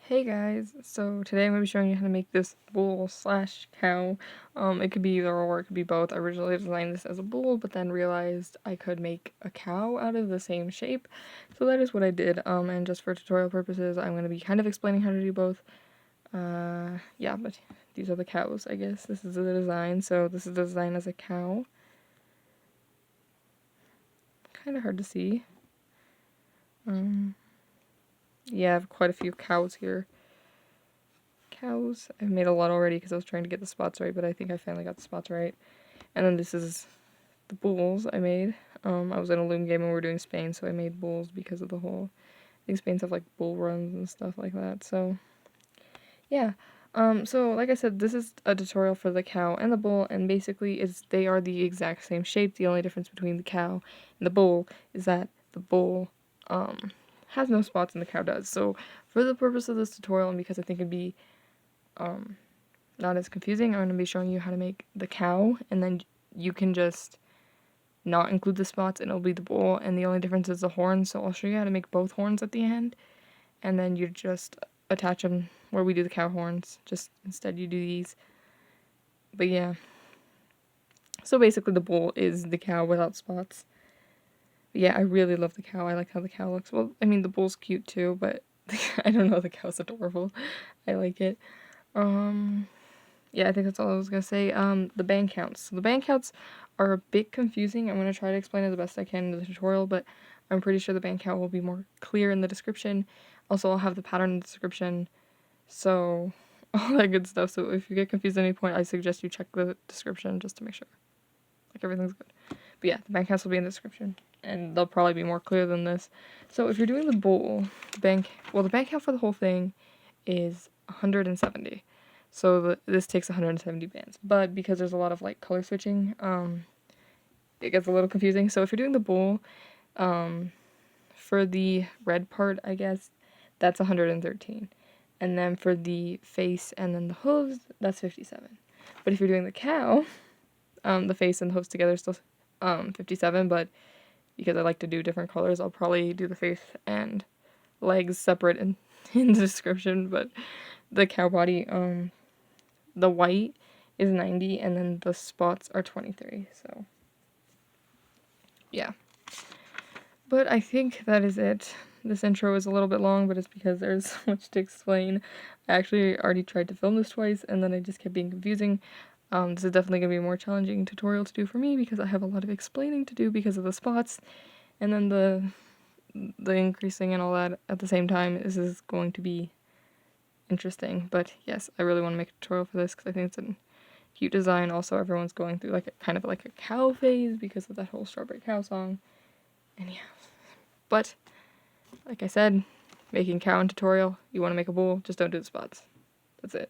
Hey guys, so today I'm going to be showing you how to make this bull slash cow. It could be either or it could be both. I originally designed this as a bull, but then realized I could make a cow out of the same shape. So that is what I did, and just for tutorial purposes, I'm going to be kind of explaining how to do both. Yeah, but these are the cows, I guess. This is the design, so this is the design as a cow. Kind of hard to see. Yeah, I have quite a few cows here. I've made a lot already because I was trying to get the spots right, but I think I finally got the spots right. And then this is the bulls I made. I was in a loom game and we were doing Spain, so I made bulls because of the whole, I think Spain's have like bull runs and stuff like that, so yeah. So like I said, this is a tutorial for the cow and the bull, and basically they are the exact same shape. The only difference between the cow and the bull is that the bull, has no spots and the cow does. So for the purpose of this tutorial, and because I think it'd be, not as confusing, I'm going to be showing you how to make the cow, and then you can just not include the spots and it'll be the bull, and the only difference is the horns, so I'll show you how to make both horns at the end, and then you just attach them where we do the cow horns, just instead you do these. But yeah, so basically the bull is the cow without spots. But yeah, I really love the cow. I like how the cow looks. Well, I mean, the bull's cute too, but I don't know, the cow's adorable. I like it. Yeah, I think that's all I was gonna say. The band counts. So the band counts are a bit confusing. I'm gonna try to explain it the best I can in the tutorial, but I'm pretty sure the band count will be more clear in the description. Also, I'll have the pattern in the description, so all that good stuff. So if you get confused at any point, I suggest you check the description just to make sure like everything's good. But yeah, the band counts will be in the description, and they'll probably be more clear than this. So if you're doing the bowl, the band count for the whole thing is 170. So this takes 170 bands, but because there's a lot of like color switching, it gets a little confusing. So if you're doing the bowl, for the red part, I guess, that's 113. And then for the face and then the hooves, that's 57. But if you're doing the cow, the face and the hooves together is still 57, but because I like to do different colors, I'll probably do the face and legs separate in the description, but the cow body, the white is 90, and then the spots are 23, so yeah. But I think that is it. This intro is a little bit long, but it's because there's so much to explain. I actually already tried to film this twice, and then it just kept being confusing. This is definitely going to be a more challenging tutorial to do for me, because I have a lot of explaining to do because of the spots, and then the increasing and all that at the same time. This is going to be interesting, but yes, I really want to make a tutorial for this because I think it's a cute design. Also, everyone's going through like kind of like a cow phase because of that whole Strawberry Cow song, and yeah. But like I said, making cow and tutorial, you want to make a bull, just don't do the spots. That's it.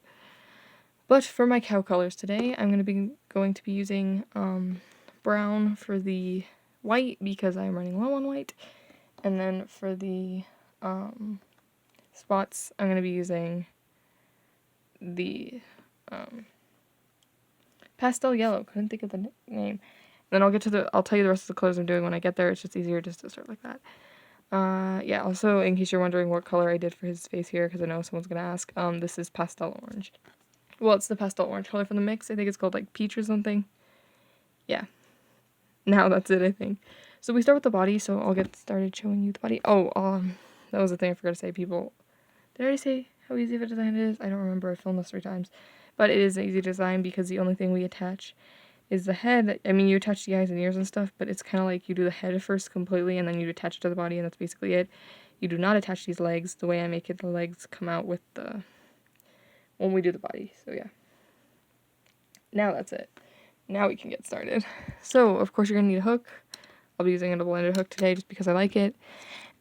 But for my cow colors today, I'm going to be using brown for the white because I'm running low on white, and then for the spots, I'm going to be using the pastel yellow. Couldn't think of the name. Then I'll tell you the rest of the colors I'm doing when I get there. It's just easier just to start like that. Yeah, also, in case you're wondering what color I did for his face here, because I know someone's gonna ask, this is pastel orange. Well, it's the pastel orange color from the mix. I think it's called, like, peach or something. Yeah. Now that's it, I think. So we start with the body, so I'll get started showing you the body. Oh, that was the thing I forgot to say, people. Did I already say how easy of a design it is? I don't remember. I filmed this 3 times. But it is an easy design because the only thing we attach is the head. I mean, you attach the eyes and ears and stuff, but it's kind of like you do the head first completely, and then you attach it to the body, and that's basically it. You do not attach these legs. The way I make it, the legs come out when we do the body, so yeah. Now that's it. Now we can get started. So, of course, you're going to need a hook. I'll be using a double-ended hook today just because I like it.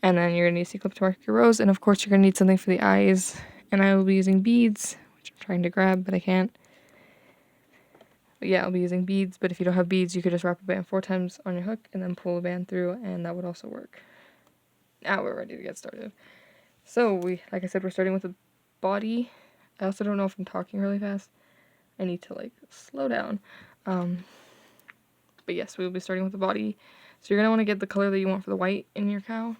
And then you're going to need a C-clip to mark your rows, and of course you're going to need something for the eyes. And I will be using beads, which I'm trying to grab, but I can't. But yeah, I'll be using beads, but if you don't have beads, you could just wrap a band 4 times on your hook and then pull a band through, and that would also work. Now we're ready to get started. So, like I said, we're starting with the body. I also don't know if I'm talking really fast. I need to, like, slow down. But yes, we will be starting with the body. So you're going to want to get the color that you want for the white in your cow,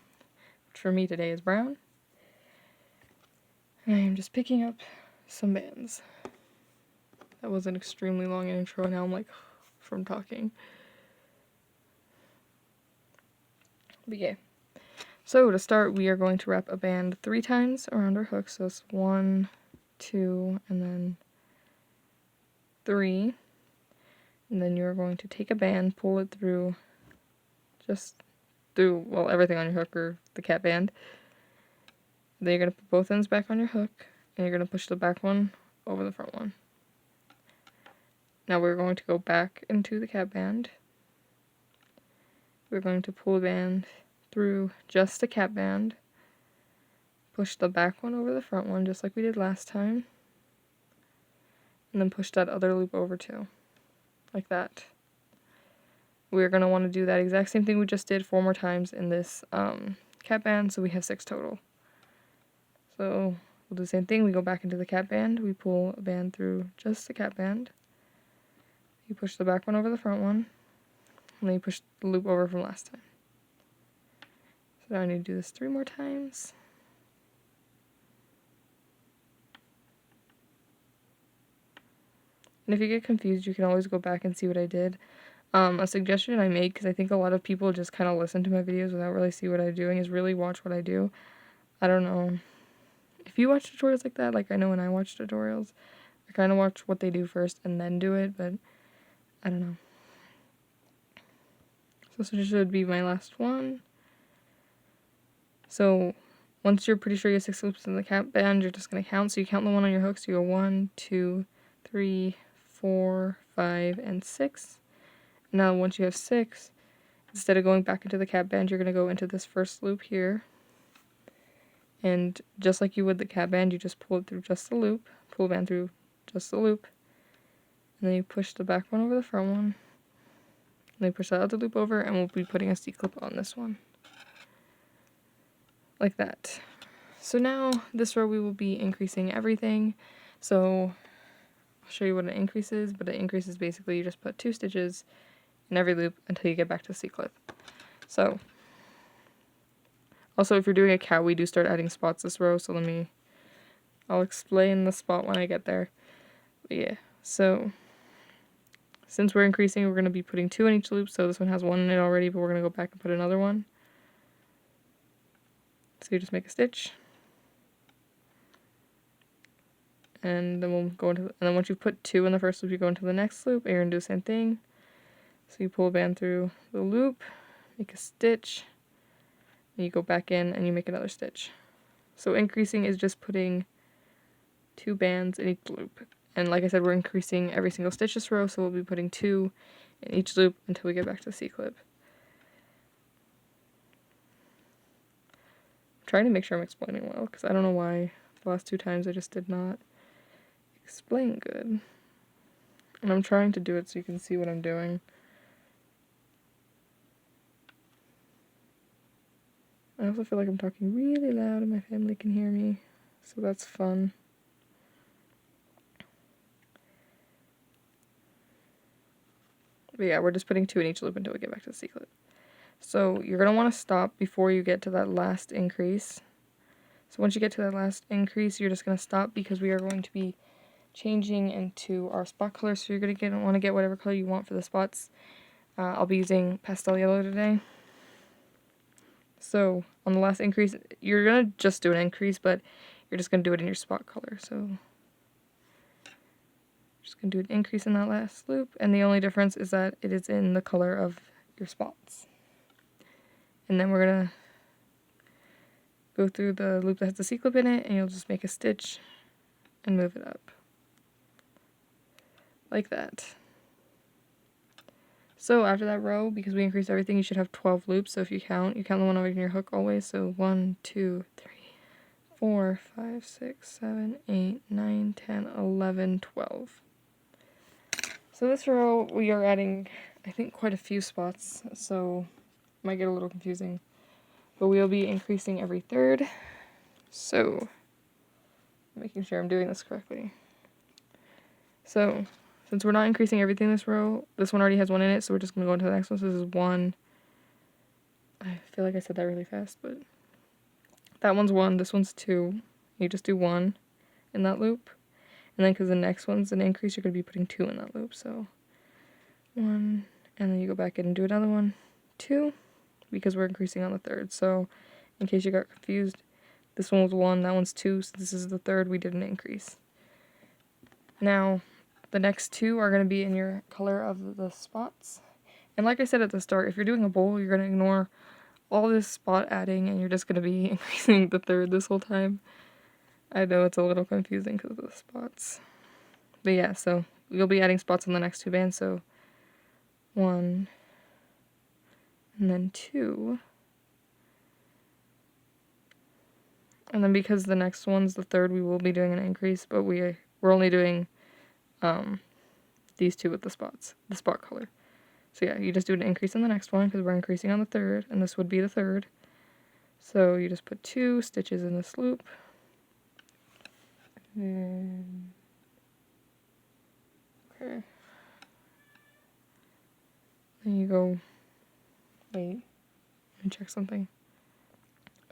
which for me today is brown. I am just picking up some bands. That was an extremely long intro, and now I'm like, from talking. But yeah. So to start, we are going to wrap a band 3 times around our hook. So it's 1, 2, and then 3. And then you're going to take a band, pull it through, just through, well, everything on your hook or the cat band. Then you're going to put both ends back on your hook, and you're going to push the back one over the front one. Now we're going to go back into the cat band. We're going to pull the band through just the cat band, push the back one over the front one just like we did last time, and then push that other loop over too, like that. We're going to want to do that exact same thing we just did 4 more times in this cat band, so we have 6 total. So we'll do the same thing. We go back into the cat band, we pull a band through just the cat band, you push the back one over the front one, and then you push the loop over from last time. So now I need to do this 3 more times. And if you get confused, you can always go back and see what I did. A suggestion I made, because I think a lot of people just kind of listen to my videos without really see what I'm doing, is really watch what I do. I don't know. If you watch tutorials like that, like I know when I watch tutorials, I kind of watch what they do first and then do it, but I don't know. So this should be my last one. So once you're pretty sure you have 6 loops in the cat band, you're just going to count. So you count the one on your hook, so you go 1, 2, 3, 4, 5, and 6. Now once you have 6, instead of going back into the cat band, you're going to go into this first loop here. And just like you would the cat band, you just pull it through just the loop, pull the band through just the loop, and then you push the back one over the front one, and then you push that other loop over, and we'll be putting a C-clip on this one. Like that. So now, this row we will be increasing everything. So, I'll show you what an increase is, but an increase is basically you just put 2 stitches in every loop until you get back to C-clip. So, also if you're doing a cow, we do start adding spots this row, so I'll explain the spot when I get there. But yeah, so, since we're increasing, we're going to be putting 2 in each loop, so this one has 1 in it already, but we're going to go back and put another one. So you just make a stitch, and then we'll go into, and then once you've put 2 in the first loop, you go into the next loop, and you're going to do the same thing. So you pull a band through the loop, make a stitch, and you go back in and you make another stitch. So increasing is just putting 2 bands in each loop. And like I said, we're increasing every single stitch this row, so we'll be putting 2 in each loop until we get back to C-clip. Trying to make sure I'm explaining well, because I don't know why the last 2 times I just did not explain good. And I'm trying to do it so you can see what I'm doing. I also feel like I'm talking really loud and my family can hear me, so that's fun. But yeah, we're just putting 2 in each loop until we get back to the C-clip. So you're going to want to stop before you get to that last increase. So once you get to that last increase, you're just going to stop because we are going to be changing into our spot color. So you're going to want to get whatever color you want for the spots. I'll be using pastel yellow today. So on the last increase, you're going to just do an increase, but you're just going to do it in your spot color. So just going to do an increase in that last loop. And the only difference is that it is in the color of your spots. And then we're going to go through the loop that has the C-clip in it, and you'll just make a stitch and move it up. Like that. So after that row, because we increased everything, you should have 12 loops. So if you count the one over in your hook always. So 1, 2, 3, 4, 5, 6, 7, 8, 9, 10, 11, 12. So this row, we are adding, I think, quite a few spots. So it might get a little confusing. But we'll be increasing every third. So, making sure I'm doing this correctly. So, since we're not increasing everything in this row, this one already has 1 in it, so we're just going to go into the next one. So this is 1. I feel like I said that really fast, but that one's 1, this one's 2. You just do 1 in that loop. And then because the next one's an increase, you're going to be putting 2 in that loop. So 1, and then you go back in and do another one, 2, because we're increasing on the third. So in case you got confused, this one was 1, that one's 2, so this is the third, we did an increase. Now, the next 2 are going to be in your color of the spots. And like I said at the start, if you're doing a bowl, you're going to ignore all this spot adding, and you're just going to be increasing the third this whole time. I know it's a little confusing because of the spots. But yeah, so you'll be adding spots on the next 2 bands, so 1, and then 2. And then because the next one's the third, we will be doing an increase, but we're only doing these 2 with the spots, the spot color. So yeah, you just do an increase in the next one because we're increasing on the third, and this would be the third. So you just put 2 stitches in this loop. And okay. Then you go, wait, let me check something.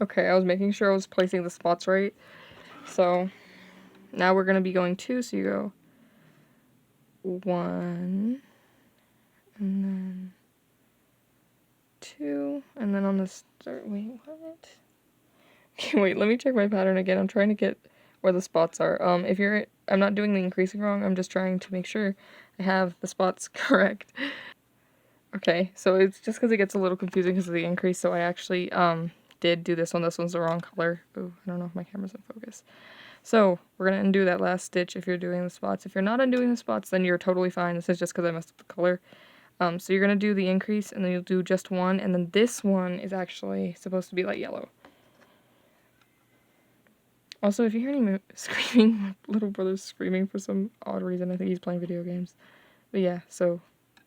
Okay, I was making sure I was placing the spots right. So now we're going to be going 2, so you go 1, and then 2, and then on the start, wait, what? Okay, wait, let me check my pattern again. I'm trying to get where the spots are. I'm not doing the increasing wrong, I'm just trying to make sure I have the spots correct. Okay, so it's just because it gets a little confusing because of the increase, so I actually, did do this one. This one's the wrong color. Ooh, I don't know if my camera's in focus. So, we're going to undo that last stitch if you're doing the spots. If you're not undoing the spots, then you're totally fine. This is just because I messed up the color. So you're going to do the increase, and then you'll do just 1, and then this one is actually supposed to be light yellow. Also, if you hear any screaming, my little brother's screaming for some odd reason. I think he's playing video games. But yeah, so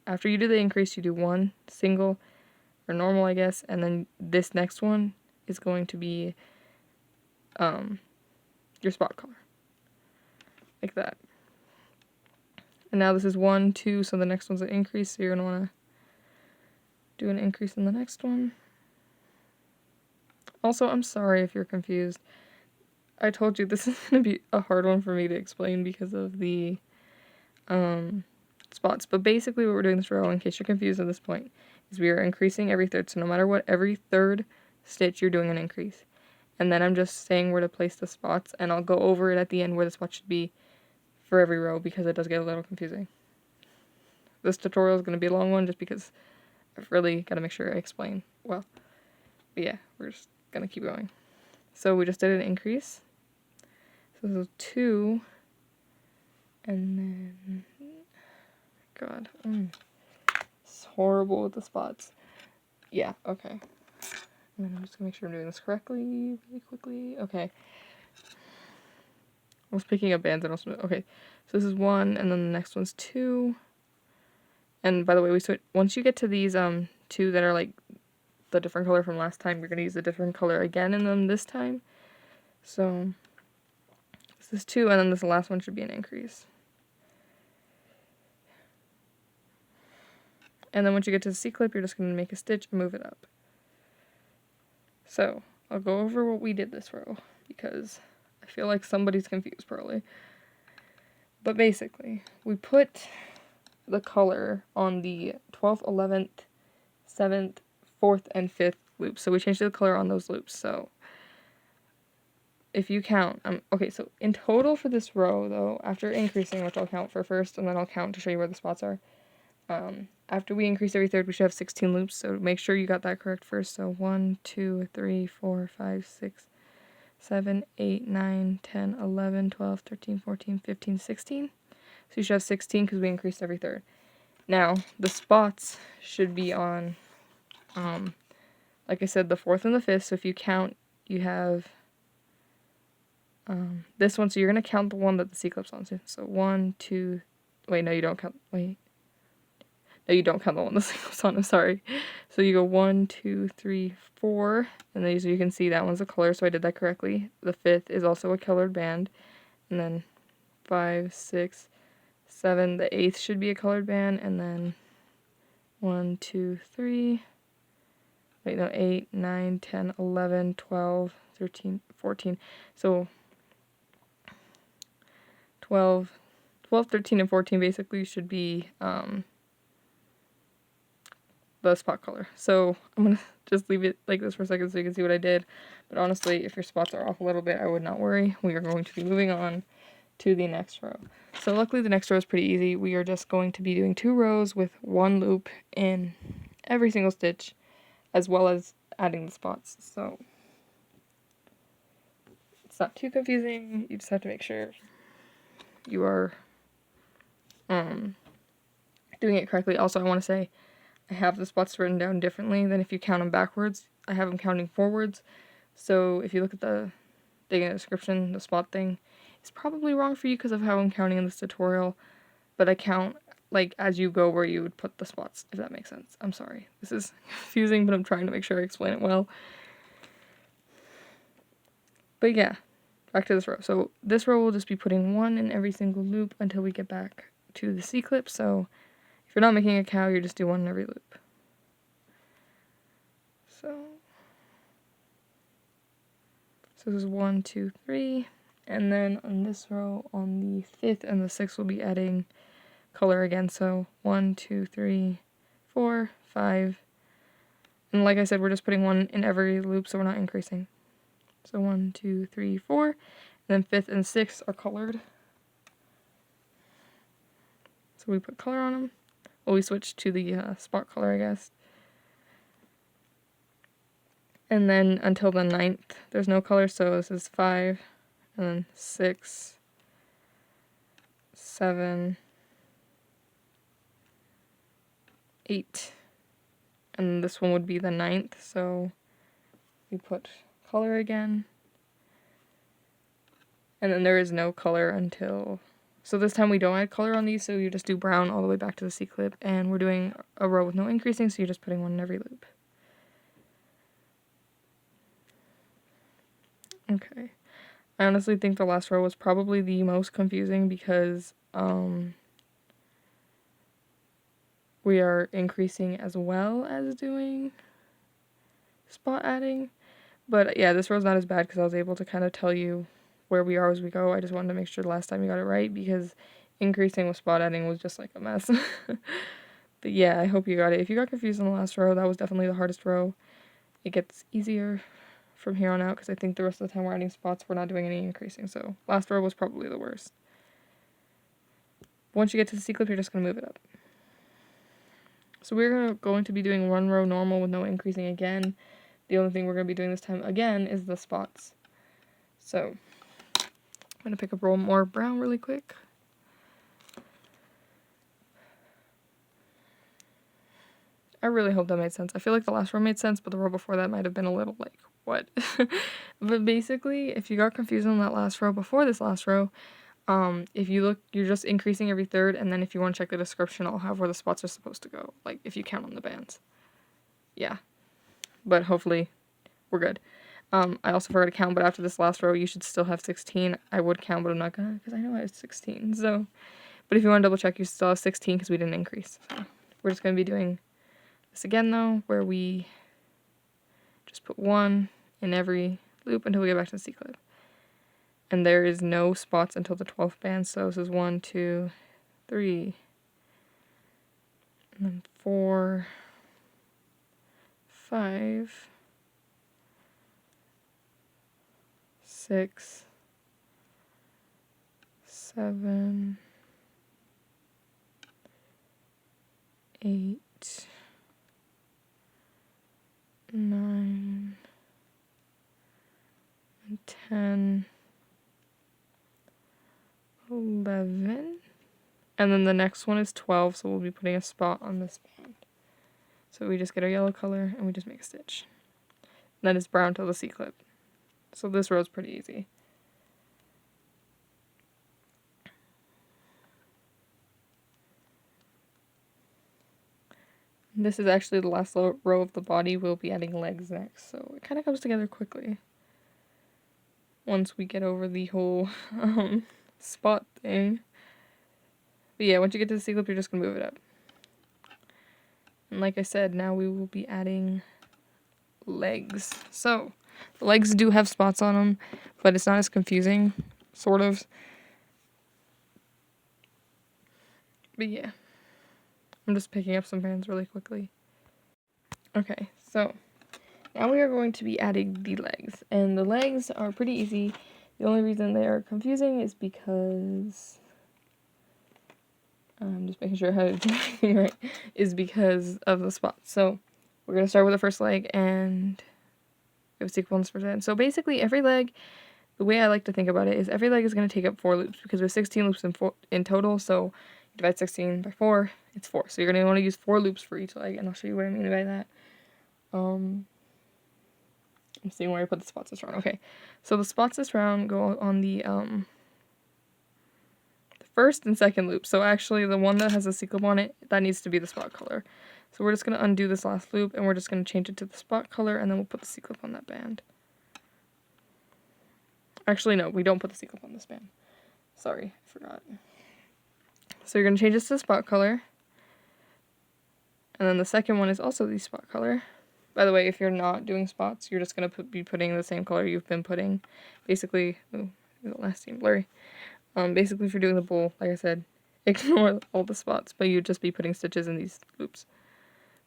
after you do the increase, you do 1 single, or normal, I guess, and then this next one is going to be your spot color. Like that. And now this is 1, 2, so the next one's an increase, so you're going to want to do an increase in the next one. Also, I'm sorry if you're confused. I told you this is going to be a hard one for me to explain because of the spots. But basically what we're doing this row, in case you're confused at this point, is we are increasing every third. So no matter what, every third stitch, you're doing an increase. And then I'm just saying where to place the spots, and I'll go over it at the end where the spot should be for every row because it does get a little confusing. This tutorial is going to be a long one just because I've really got to make sure I explain well. But yeah, we're just going to keep going. So we just did an increase. So this is 2, and then, God, it's horrible with the spots. Yeah, okay. And then I'm just gonna make sure I'm doing this correctly, really quickly. Okay. I was picking up bands and also, okay. So this is 1, and then the next one's 2. And by the way, once you get to these 2 that are like the different color from last time, you're gonna use a different color again in them this time. So this is 2, and then this last one should be an increase. And then once you get to the C-clip, you're just going to make a stitch and move it up. So, I'll go over what we did this row, because I feel like somebody's confused probably. But basically, we put the color on the 12th, 11th, 7th, 4th, and 5th loops. So we changed the color on those loops. So if you count, okay, so in total for this row, though, after increasing, which I'll count for first, and then I'll count to show you where the spots are. After we increase every third, we should have 16 loops, so make sure you got that correct first. So 1, 2, 3, 4, 5, 6, 7, 8, 9, 10, 11, 12, 13, 14, 15, 16. So you should have 16 because we increased every third. Now, the spots should be on, like I said, the 4th and the 5th. So if you count, you have this one. So you're going to count the one that the C-clip's on. So 1, 2, wait, no, you don't count, wait. No, you don't count the one the C-clip's on, I'm sorry. So you go 1, 2, 3, 4, and then you can see that one's a color, so I did that correctly. The 5th is also a colored band, and then 5, 6, 7, the 8th should be a colored band, and then 1, 2, 3, wait, no, 8, 9, 10, 11, 12, 13, 14. So 12, 13, and 14 basically should be the spot color. So I'm going to just leave it like this for a second so you can see what I did. But honestly, if your spots are off a little bit, I would not worry. We are going to be moving on to the next row. So luckily the next row is pretty easy. We are just going to be doing 2 rows with 1 loop in every single stitch, as well as adding the spots. So it's not too confusing. You just have to make sure you are doing it correctly. Also, I want to say I have the spots written down differently than if you count them backwards. I have them counting forwards. So if you look at the thing in the description, the spot thing, it's probably wrong for you because of how I'm counting in this tutorial. But I count like as you go where you would put the spots, if that makes sense. I'm sorry. This is confusing, but I'm trying to make sure I explain it well. But yeah, back to this row. So this row will just be putting 1 in every single loop until we get back to the C-clip. So if you're not making a cow, you just do 1 in every loop. So this is 1, 2, 3. And then on this row, on the 5th and the 6th, we'll be adding color again. So 1, 2, 3, 4, 5. And like I said, we're just putting 1 in every loop, so we're not increasing. So 1, 2, 3, 4. And then 5th and 6th are colored. So we put color on them. Well, we switch to the spot color, I guess. And then until the 9th, there's no color, so this is 5, and then 6, 7, 8, and this one would be the 9th, so we put color again. And then there is no color until, so this time we don't add color on these, so you just do brown all the way back to the C-clip, and we're doing a row with no increasing, so you're just putting 1 in every loop. Okay. I honestly think the last row was probably the most confusing because we are increasing as well as doing spot adding. But yeah, this row's not as bad because I was able to kind of tell you where we are as we go. I just wanted to make sure the last time you got it right because increasing with spot adding was just like a mess. But yeah, I hope you got it. If you got confused in the last row, that was definitely the hardest row. It gets easier from here on out because I think the rest of the time we're adding spots, we're not doing any increasing. So last row was probably the worst. Once you get to the C-clip, you're just going to move it up. So we're going to be doing 1 row normal with no increasing again. The only thing we're going to be doing this time again is the spots. So I'm going to pick up a roll more brown really quick. I really hope that made sense. I feel like the last row made sense, but the row before that might have been a little like, what? But basically, if you got confused on that last row before this last row, if you look, you're just increasing every third, and then if you want to check the description, I'll have where the spots are supposed to go, like if you count on the bands. Yeah. But hopefully, we're good. I also forgot to count, but after this last row, you should still have 16. I would count, but I'm not gonna, because I know I have 16, so. But if you want to double check, you still have 16, because we didn't increase. So we're just going to be doing this again, though, where we just put 1 in every loop until we get back to the C-clip. And there is no spots until the 12th band, so this is 1, 2, 3, and then 4, 5, 6, 7, 8, 9, and 10, 11, and then the next one is 12, so we'll be putting a spot on this band. So we just get our yellow color and we just make a stitch. And then it's brown till the C-clip. So this row is pretty easy. This is actually the last row of the body. We'll be adding legs next, so it kind of comes together quickly once we get over the whole spot thing. But yeah, once you get to the C-clip, you're just going to move it up. And like I said, now we will be adding legs. So, the legs do have spots on them, but it's not as confusing, sort of. But yeah, I'm just picking up some bands really quickly. Okay, so now we are going to be adding the legs, and the legs are pretty easy. The only reason they are confusing is because I'm just making sure how to do everything right, is because of the spots. So we're going to start with the first leg, and we have a sequence for that. So basically every leg, the way I like to think about it is every leg is going to take up 4 loops, because we have 16 loops in total, so you divide 16 by 4, it's 4. So you're going to want to use 4 loops for each leg, and I'll show you what I mean by that. I'm seeing where I put the spots this round. Okay, so the spots this round go on the first and second loop. So actually the one that has a C-clip on it, that needs to be the spot color. So we're just going to undo this last loop, and we're just going to change it to the spot color, and then we'll put the C-clip on that band. Actually, no, we don't put the C-clip on this band. Sorry, I forgot. So you're going to change this to spot color. And then the second one is also the spot color. By the way, if you're not doing spots, you're just going to be putting the same color you've been putting. Basically, the last seemed blurry. Basically, if you're doing the bowl, like I said, ignore all the spots, but you'd just be putting stitches in these loops.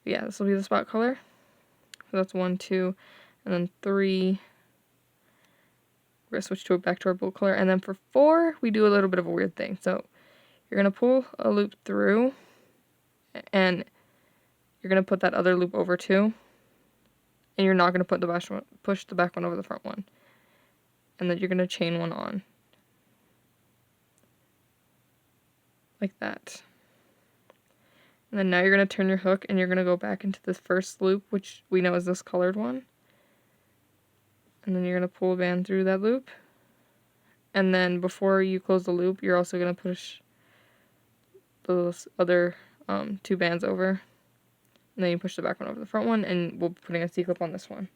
But yeah, this will be the spot color. So that's 1, 2, and then 3. We're going to switch back to our bowl color. And then for 4, we do a little bit of a weird thing. So you're going to pull a loop through, and you're going to put that other loop over too. And you're not going to put push the back one over the front one. And then you're going to chain one on. Like that. And then now you're going to turn your hook, and you're going to go back into this first loop, which we know is this colored one. And then you're going to pull a band through that loop. And then before you close the loop, you're also going to push those other 2 bands over. And then you push the back one over the front one, and we'll be putting a C-clip on this one.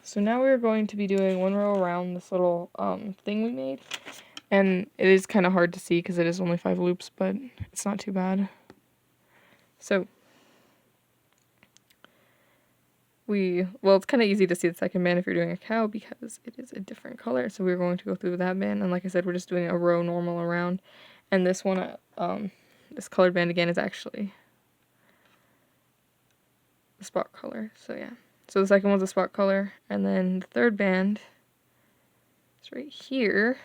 So now we're going to be doing one row around this little thing we made. And it is kind of hard to see because it is only 5 loops, but it's not too bad. So it's kind of easy to see the second band if you're doing a cow because it is a different color. So we're going to go through that band, and like I said, we're just doing a row normal around. And this one, this colored band again is actually the spot color. So yeah. So the second one's a spot color, and then the third band is right here.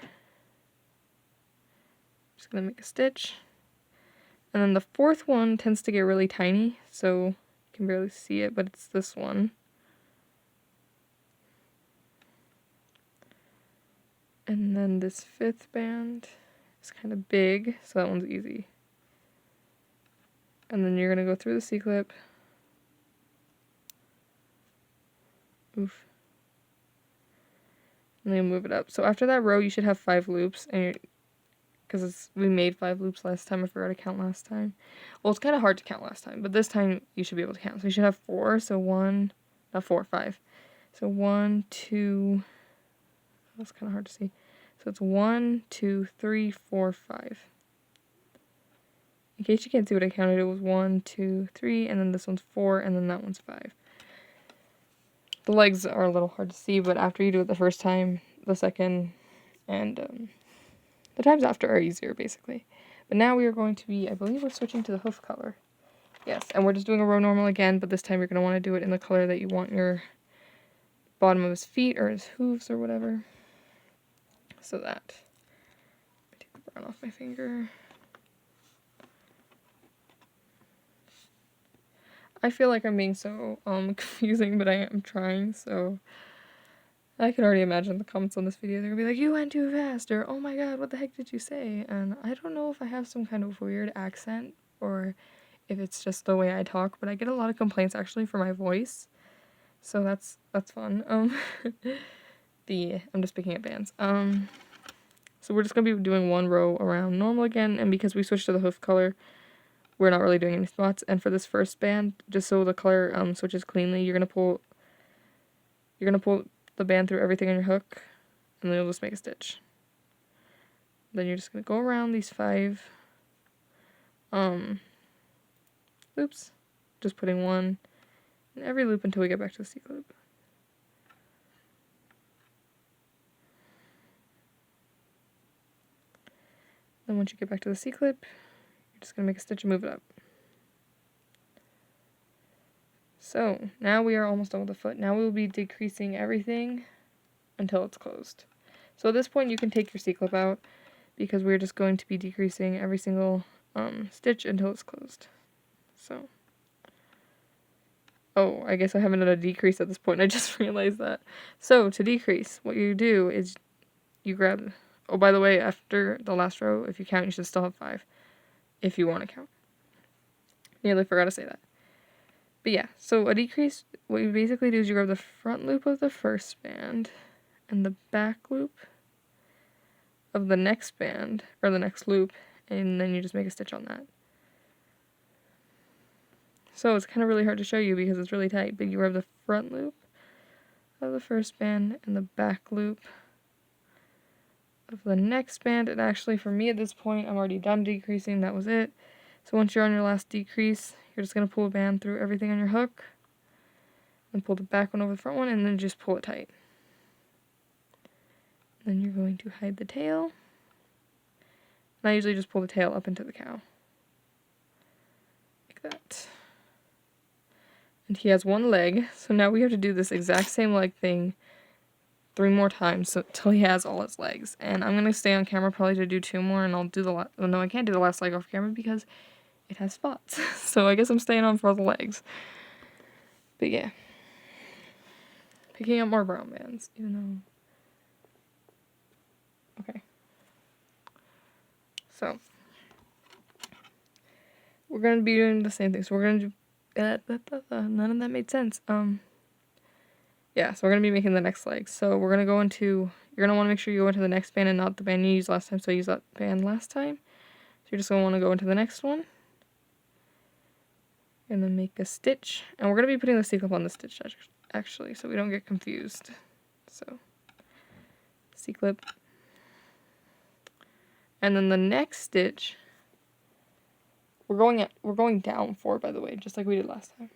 Just gonna make a stitch. And then the fourth one tends to get really tiny, so you can barely see it, but it's this one. And then this fifth band is kind of big, so that one's easy. And then you're gonna go through the C-clip. Oof. And then move it up. So after that row, you should have 5 loops, and because we made 5 loops last time. I forgot to count last time. Well, it's kind of hard to count last time, but this time you should be able to count. So you should have 4. So 5. So 1, 2. That's kind of hard to see. So it's 1, 2, 3, 4, 5. In case you can't see what I counted, it was 1, 2, 3, and then this one's 4, and then that one's 5. The legs are a little hard to see, but after you do it the first time, the second, and the times after are easier, basically. But now we are going to be, I believe we're switching to the hoof color. Yes, and we're just doing a row normal again, but this time you're going to want to do it in the color that you want your bottom of his feet or his hooves or whatever. So that. Let me take the brown off my finger. I feel like I'm being so confusing, but I am trying, so I can already imagine the comments on this video. They're gonna be like, you went too fast, or oh my god, what the heck did you say? And I don't know if I have some kind of weird accent, or if it's just the way I talk, but I get a lot of complaints actually for my voice, so that's fun. I'm just picking up bands. So we're just gonna be doing one row around normal again, and because we switched to the hoof color, we're not really doing any spots. And for this first band, just so the color switches cleanly, you're gonna pull the band through everything on your hook, and then you'll just make a stitch. Then you're just gonna go around these 5 loops, just putting one in every loop until we get back to the C-clip. Then once you get back to the C-clip, you're just going to make a stitch and move it up. So, now we are almost done with the foot. Now we will be decreasing everything until it's closed. So at this point you can take your C-clip out because we're just going to be decreasing every single stitch until it's closed. So, oh, I guess I haven't done a decrease at this point. I just realized that. So to decrease, what you do is you grab, oh, by the way, after the last row, if you count, you should still have 5 if you want to count. Nearly forgot to say that. But yeah, so a decrease, what you basically do is you grab the front loop of the first band and the back loop of the next band, or the next loop, and then you just make a stitch on that. So it's kind of really hard to show you because it's really tight, but you grab the front loop of the first band and the back loop of the next band, and actually for me at this point, I'm already done decreasing, that was it. So once you're on your last decrease, you're just going to pull a band through everything on your hook, and pull the back one over the front one, and then just pull it tight. Then you're going to hide the tail. And I usually just pull the tail up into the cow. Like that. And he has one leg, so now we have to do this exact same leg thing 3 more times till he has all his legs. And I'm going to stay on camera probably to do 2 more, and I'll do the last, well, no, I can't do the last leg off camera because it has spots. So I guess I'm staying on for all the legs. But yeah. Picking up more brown bands, even though... Okay. So, we're going to be doing the same thing. So we're going to do... none of that made sense. Yeah, so we're going to be making the next leg. So we're going to go into... You're going to want to make sure you go into the next band and not the band you used last time. So I used that band last time. So you're just going to want to go into the next one. And then make a stitch. And we're going to be putting the C-clip on the stitch, actually, so we don't get confused. So, C-clip. And then the next stitch, we're going down 4, by the way, just like we did last time.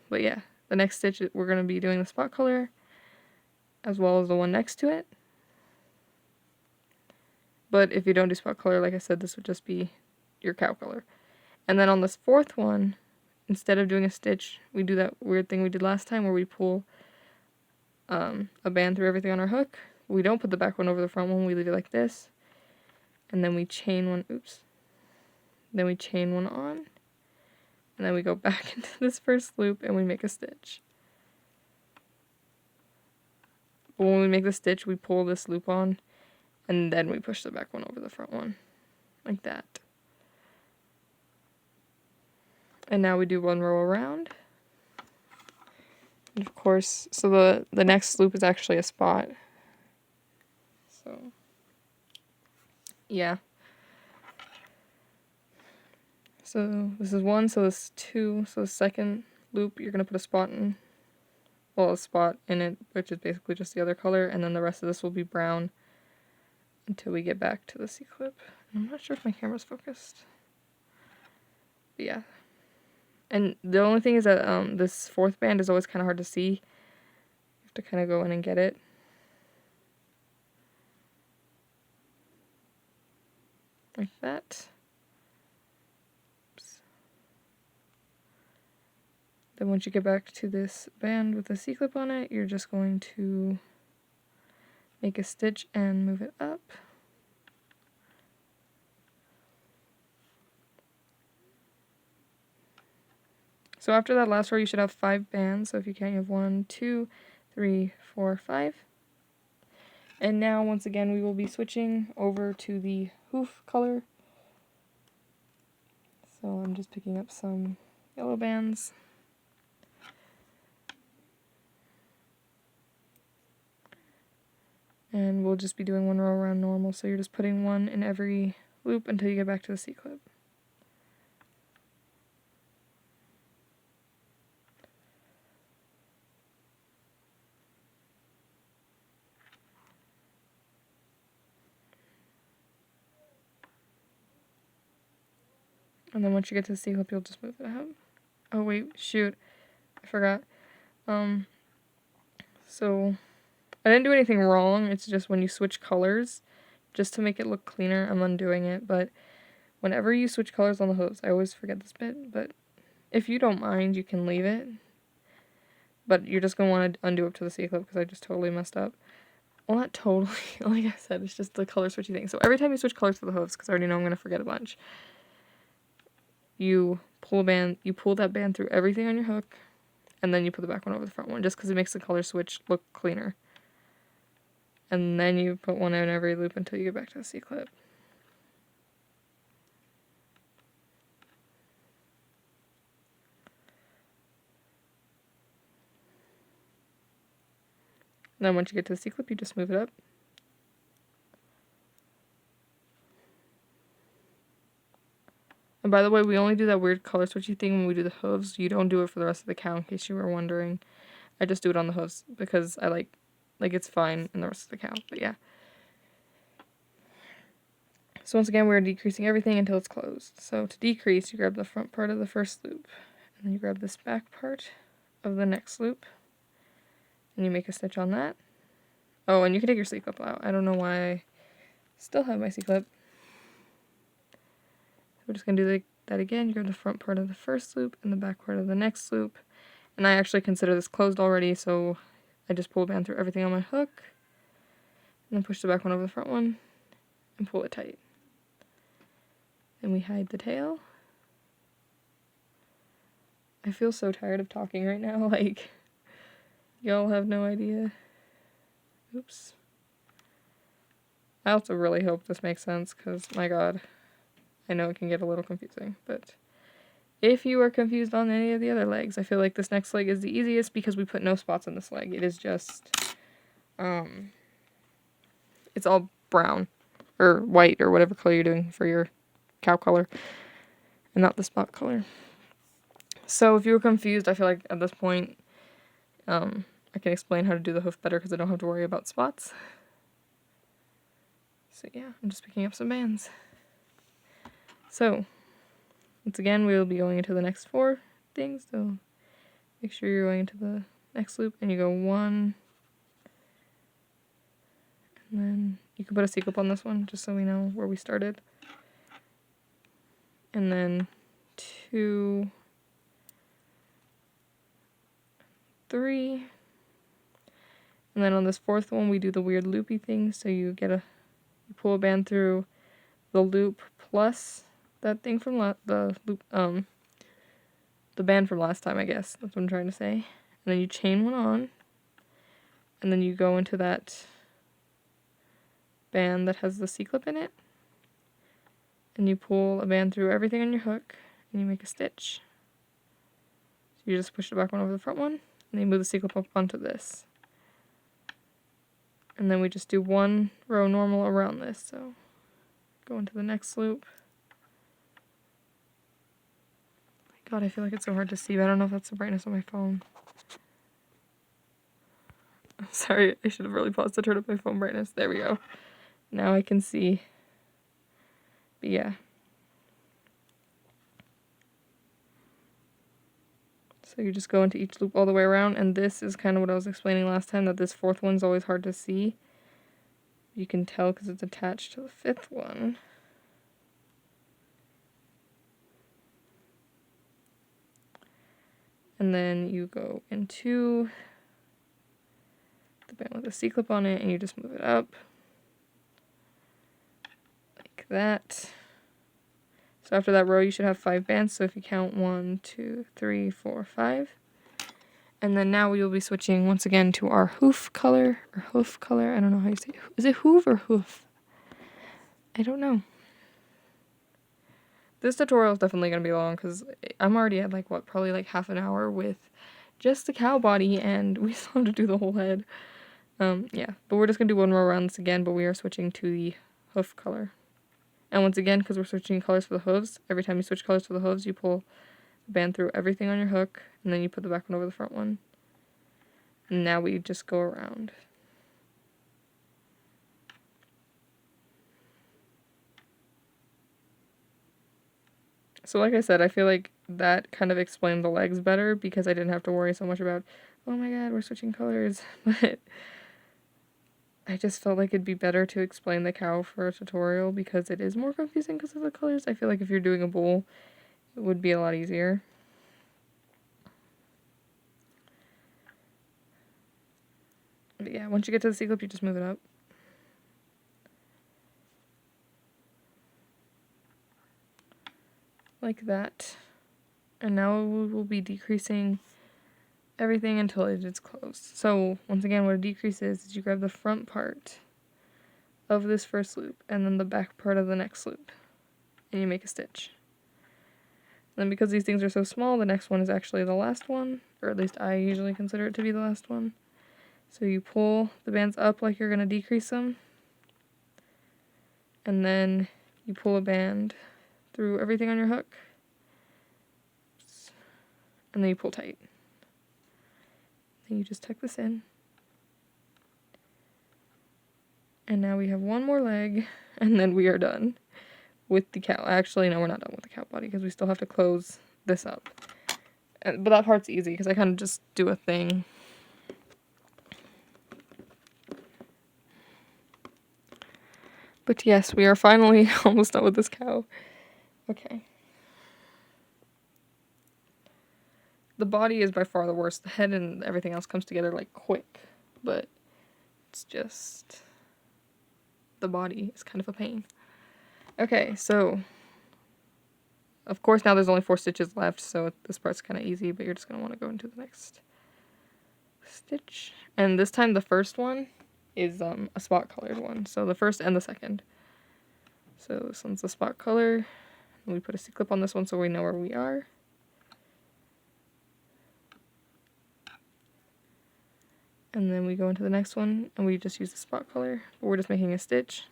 But yeah, the next stitch, we're going to be doing the spot color, as well as the one next to it. But if you don't do spot color, like I said, this would just be your cow color. And then on this 4th one, instead of doing a stitch, we do that weird thing we did last time where we pull a band through everything on our hook. We don't put the back one over the front one, we leave it like this. And then we chain one, then we chain one on. And then we go back into this first loop and we make a stitch. But when we make the stitch, we pull this loop on, and then we push the back one over the front one. Like that. And now we do 1 row around. And of course, so the next loop is actually a spot. So, yeah. So this is 1, so this is 2. So the second loop, you're going to put a spot in, well, a spot in it, which is basically just the other color, and then the rest of this will be brown until we get back to the C-clip. I'm not sure if my camera's focused. But yeah. And the only thing is that this 4th band is always kind of hard to see. You have to kind of go in and get it. Like that. Oops. Then once you get back to this band with the C-clip on it, you're just going to make a stitch and move it up. So after that last row, you should have 5 bands. So if you count, you have 1, 2, 3, 4, 5. And now, once again, we will be switching over to the hoof color. So I'm just picking up some yellow bands. And we'll just be doing 1 row around normal. So you're just putting 1 in every loop until you get back to the C-clip. And then once you get to the C-clip, you'll just move it out. Oh wait, shoot, I forgot. So I didn't do anything wrong. It's just when you switch colors, just to make it look cleaner, I'm undoing it, but whenever you switch colors on the hooves, I always forget this bit, but if you don't mind, you can leave it. But you're just going to want to undo up to the C-clip because I just totally messed up. Well, not totally. Like I said, it's just the color switchy thing. So every time you switch colors for the hooves, because I already know I'm going to forget a bunch, you pull that band through everything on your hook, and then you put the back one over the front one, just because it makes the color switch look cleaner. And then you put one in every loop until you get back to the C-clip. And then once you get to the C-clip, you just move it up. And by the way, we only do that weird color switchy thing when we do the hooves. You don't do it for the rest of the cow, in case you were wondering. I just do it on the hooves because I like it's fine in the rest of the cow. But yeah. So once again, we're decreasing everything until it's closed. So to decrease, you grab the front part of the first loop, and then you grab this back part of the next loop, and you make a stitch on that. Oh, and you can take your C-clip out. I don't know why I still have my C-clip. We're just going to do that again. You grab the front part of the first loop and the back part of the next loop. And I actually consider this closed already, so I just pull a band through everything on my hook, and then push the back one over the front one, and pull it tight. Then we hide the tail. I feel so tired of talking right now, like, y'all have no idea. Oops. I also really hope this makes sense, because, my god, I know it can get a little confusing, but if you are confused on any of the other legs, I feel like this next leg is the easiest because we put no spots on this leg. It is just, it's all brown, or white, or whatever color you're doing for your cow color, and not the spot color. So if you were confused, I feel like at this point, I can explain how to do the hoof better because I don't have to worry about spots. So yeah, I'm just picking up some bands. So, once again, we will be going into the next 4 things, so make sure you're going into the next loop, and you go 1, and then you can put a C-clip on this one, just so we know where we started, and then 2, 3, and then on this 4th one, we do the weird loopy thing, so you pull a band through the loop plus that thing from the band from last time, I guess. That's what I'm trying to say. And then you chain one on, and then you go into that band that has the C-clip in it, and you pull a band through everything on your hook, and you make a stitch. So you just push the back one over the front one, and then you move the C-clip up onto this. And then we just do 1 row normal around this, so go into the next loop. God, I feel like it's so hard to see, but I don't know if that's the brightness on my phone. I'm sorry, I should have really paused to turn up my phone brightness. There we go. Now I can see. But yeah. So you just go into each loop all the way around, and this is kind of what I was explaining last time, that this 4th one's always hard to see. You can tell because it's attached to the 5th one. And then you go into the band with a C-clip on it, and you just move it up. Like that. So after that row, you should have 5 bands. So if you count 1, 2, 3, 4, 5. And then now we will be switching once again to our hoof color, or hoof color. I don't know how you say it. Is it hoof or hoof? I don't know. This tutorial is definitely going to be long because I'm already at probably like half an hour with just the cow body, and we still have to do the whole head. Yeah, but we're just going to do 1 row around this again, but we are switching to the hoof color. And once again, because we're switching colors for the hooves, every time you switch colors for the hooves, you pull the band through everything on your hook, and then you put the back one over the front one. And now we just go around. So like I said, I feel like that kind of explained the legs better because I didn't have to worry so much about, oh my god, we're switching colors. But I just felt like it'd be better to explain the cow for a tutorial because it is more confusing because of the colors. I feel like if you're doing a bowl, it would be a lot easier. But yeah, once you get to the C-clip, you just move it up. Like that. And now we will be decreasing everything until it is closed. So once again, what a decrease is you grab the front part of this first loop and then the back part of the next loop and you make a stitch. And then because these things are so small, the next one is actually the last one, or at least I usually consider it to be the last one. So you pull the bands up like you're going to decrease them, and then you pull a band through everything on your hook, and then you pull tight. Then you just tuck this in. And now we have one more leg, and then we are done with the cow. Actually, no, we're not done with the cow body because we still have to close this up. But that part's easy because I kind of just do a thing. But yes, we are finally almost done with this cow. Okay. The body is by far the worst. The head and everything else comes together like quick, but it's just the body is kind of a pain. Okay, so of course now there's only 4 stitches left, so this part's kind of easy, but you're just going to want to go into the next stitch. And this time the first one is a spot colored one, so the first and the second. So this one's the spot color, and we put a C-clip on this one so we know where we are. And then we go into the next one, and we just use the spot color, but we're just making a stitch.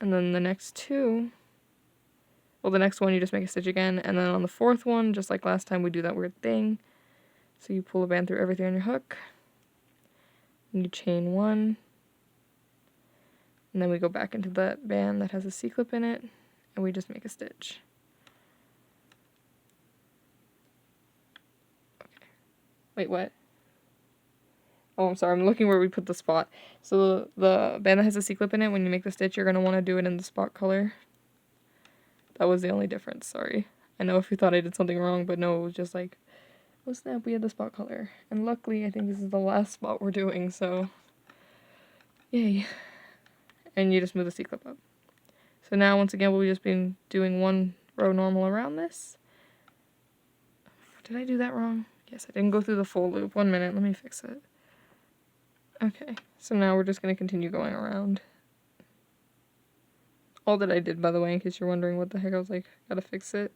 And then the next two, well, the next one you just make a stitch again, and then on the fourth one, just like last time, we do that weird thing. So you pull a band through everything on your hook, and you chain one, and then we go back into that band that has a C-clip in it, and we just make a stitch. Okay. Wait, what? Oh, I'm sorry, I'm looking where we put the spot. So the band that has a C-clip in it, when you make the stitch, you're going to want to do it in the spot color. That was the only difference, sorry. I know if you thought I did something wrong, but no, it was just like, oh snap, we had the spot color. And luckily, I think this is the last spot we're doing, so yay. And you just move the C-clip up. So now, once again, we'll just be doing one row normal around this. Did I do that wrong? Yes, I didn't go through the full loop. 1 minute, let me fix it. Okay, so now we're just going to continue going around. All that I did, by the way, in case you're wondering what the heck I was like, gotta fix it,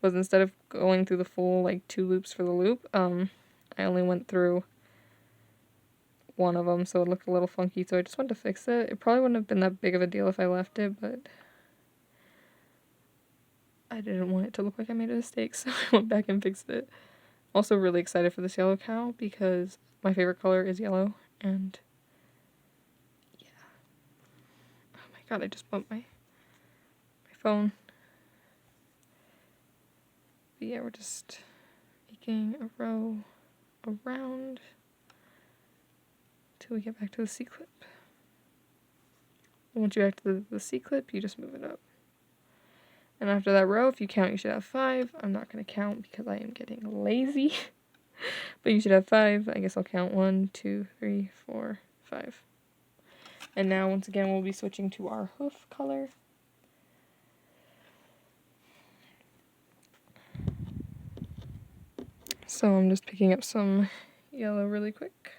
was instead of going through the full, like, 2 loops for the loop, I only went through one of them, so it looked a little funky, so I just wanted to fix it. It probably wouldn't have been that big of a deal if I left it, but I didn't want it to look like I made a mistake, so I went back and fixed it. Also really excited for this yellow cow, because my favorite color is yellow, and yeah. Oh my god, I just bumped my phone. But yeah, we're just making a row around until we get back to the C-clip. Once you get back to the C-clip, you just move it up. And after that row, if you count, you should have 5. I'm not going to count because I am getting lazy. But you should have 5. I guess I'll count 1, 2, 3, 4, 5. And now, once again, we'll be switching to our hoof color. So I'm just picking up some yellow really quick.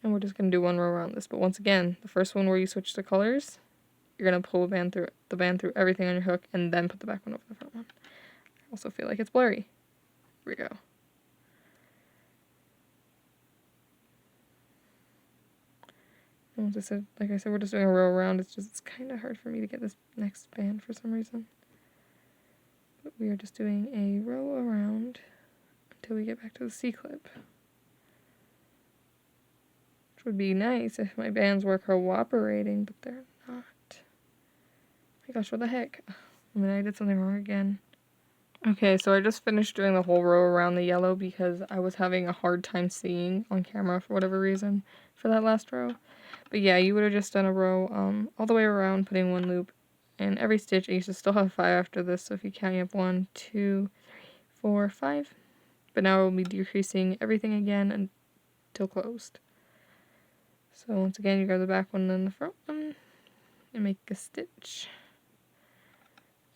And we're just going to do one row around this. But once again, the first one where you switch the colors, you're going to pull the band through everything on your hook and then put the back one over the front one. I also feel like it's blurry. Here we go. And like I said, we're just doing a row around. It's kind of hard for me to get this next band for some reason. But we are just doing a row around until we get back to the C-clip. Which would be nice if my bands were cooperating, but they're not. Oh my gosh, what the heck? I mean, I did something wrong again. Okay, so I just finished doing the whole row around the yellow because I was having a hard time seeing on camera for whatever reason for that last row. But yeah, you would have just done a row all the way around, putting one loop in every stitch, and you should still have 5 after this, so if you count, you have 1, 2, 3, 4, 5. But now we'll be decreasing everything again until closed. So once again, you grab the back one and then the front one, and make a stitch.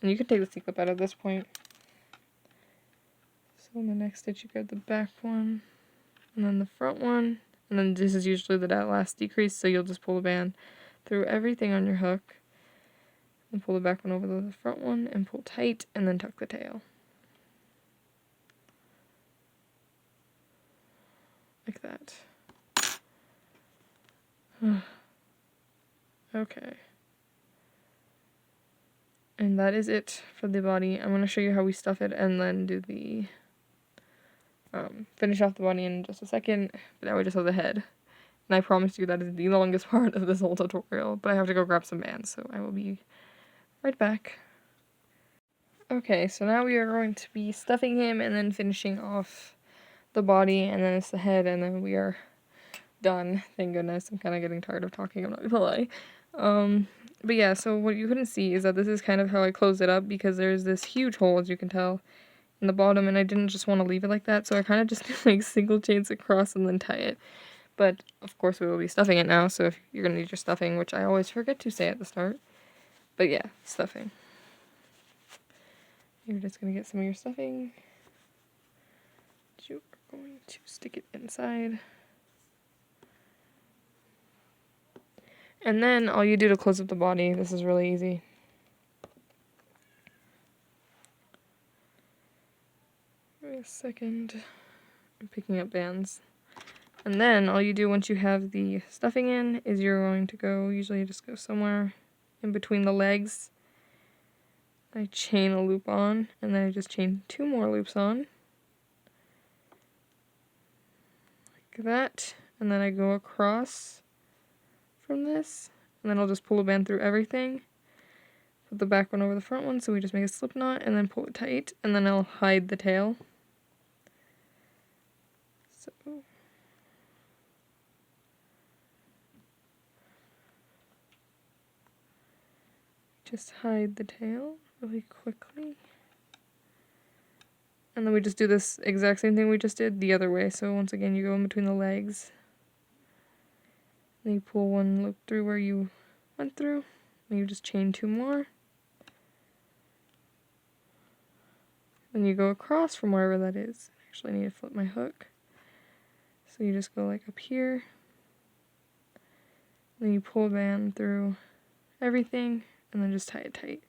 And you can take the C-clip out at this point. So in the next stitch, you grab the back one, and then the front one, and then this is usually the last decrease, so you'll just pull the band through everything on your hook, and pull the back one over the front one, and pull tight, and then tuck the tail. Like that. Okay. And that is it for the body. I'm going to show you how we stuff it and then do the finish off the body in just a second, but now we just have the head. And I promise you that is the longest part of this whole tutorial, but I have to go grab some bands, so I will be right back. Okay, so now we are going to be stuffing him and then finishing off the body, and then it's the head, and then we are done. Thank goodness. I'm kind of getting tired of talking, I'm not gonna lie. But yeah, so what you couldn't see is that this is kind of how I close it up, because there's this huge hole, as you can tell, in the bottom, and I didn't just want to leave it like that, so I kind of just did like single chains across and then tie it. But of course we will be stuffing it now, so if you're gonna need your stuffing, which I always forget to say at the start. But yeah, stuffing. You're just gonna get some of your stuffing. You're going to stick it inside. And then all you do to close up the body, this is really easy. Give me a second. I'm picking up bands. And then all you do once you have the stuffing in is you're going to go, usually you just go somewhere in between the legs. I chain a loop on, and then I just chain 2 more loops on. Like that. And then I go across from this, and then I'll just pull a band through everything. Put the back one over the front one, so we just make a slip knot, and then pull it tight, and then I'll hide the tail. So just hide the tail really quickly. And then we just do this exact same thing we just did the other way. So once again, you go in between the legs. Then you pull one loop through where you went through. And you just chain 2 more. Then you go across from wherever that is. I actually need to flip my hook. So you just go like up here. Then you pull a band through everything. And then just tie it tight.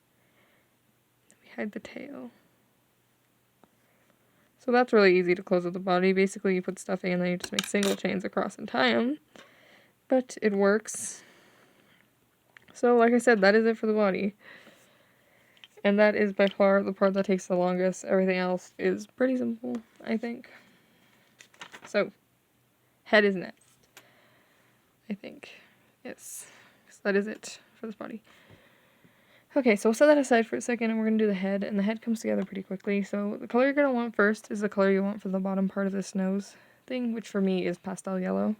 Then we hide the tail. So that's really easy to close up the body. Basically, you put stuffing and then you just make single chains across and tie them. But it works. So like I said, that is it for the body. And that is by far the part that takes the longest. Everything else is pretty simple, I think. So, head is next. I think. Yes. So that is it for this body. Okay, so we'll set that aside for a second, and we're going to do the head, and the head comes together pretty quickly. So the color you're going to want first is the color you want for the bottom part of this nose thing, which for me is pastel yellow.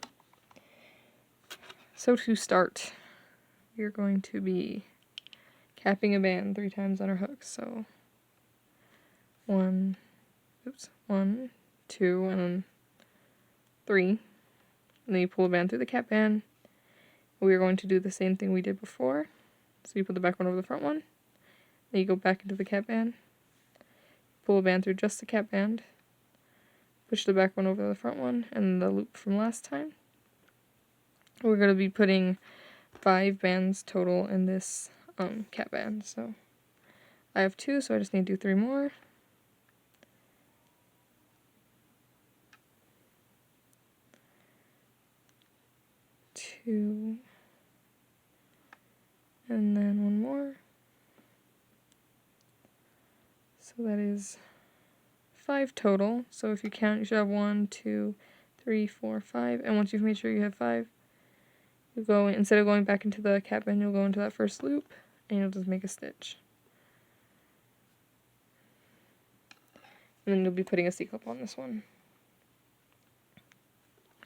So to start, we're going to be capping a band 3 times on our hook. So 1, 2, and then 3. And then you pull a band through the cap band. We're going to do the same thing we did before. So you put the back one over the front one, then you go back into the cap band, pull a band through just the cap band, push the back one over the front one, and the loop from last time. We're going to be putting 5 bands total in this cap band, so I have 2, so I just need to do 3 more. Two. And then 1 more. So that is 5 total. So if you count, you should have 1, 2, 3, 4, 5. And once you've made sure you have 5, you go, instead of going back into the cap band, you'll go into that first loop, and you'll just make a stitch. And then you'll be putting a C-clip on this one.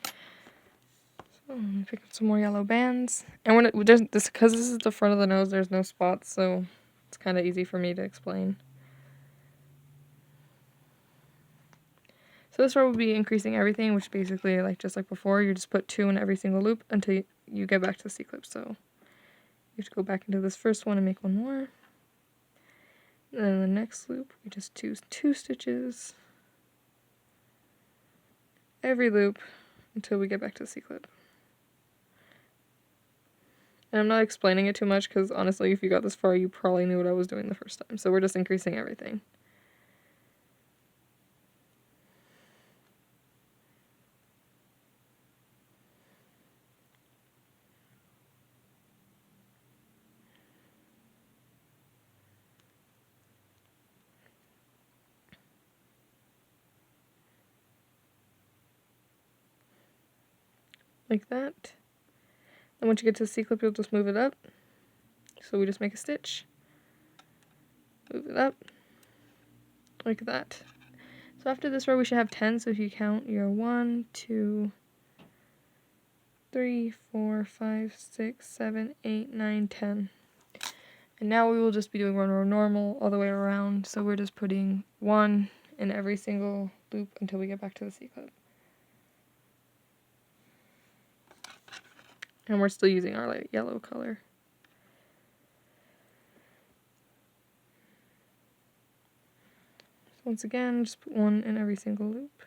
So let me pick up some more yellow bands. And when because this is the front of the nose, there's no spots, so it's kind of easy for me to explain. So this row will be increasing everything, which basically, like just like before, you just put 2 in every single loop until you get back to the C-clip. So you have to go back into this first one and make 1 more. And then in the next loop, we just do 2 stitches every loop until we get back to the C-clip. And I'm not explaining it too much because honestly, if you got this far, you probably knew what I was doing the first time. So we're just increasing everything. Like that. And once you get to the C-clip, you'll just move it up. So we just make a stitch, move it up, like that. So after this row, we should have 10. So if you count your 1, 2, 3, 4, 5, 6, 7, 8, 9, 10. And now we will just be doing 1 row normal all the way around. So we're just putting 1 in every single loop until we get back to the C-clip. And we're still using our light yellow color. So once again, just put 1 in every single loop.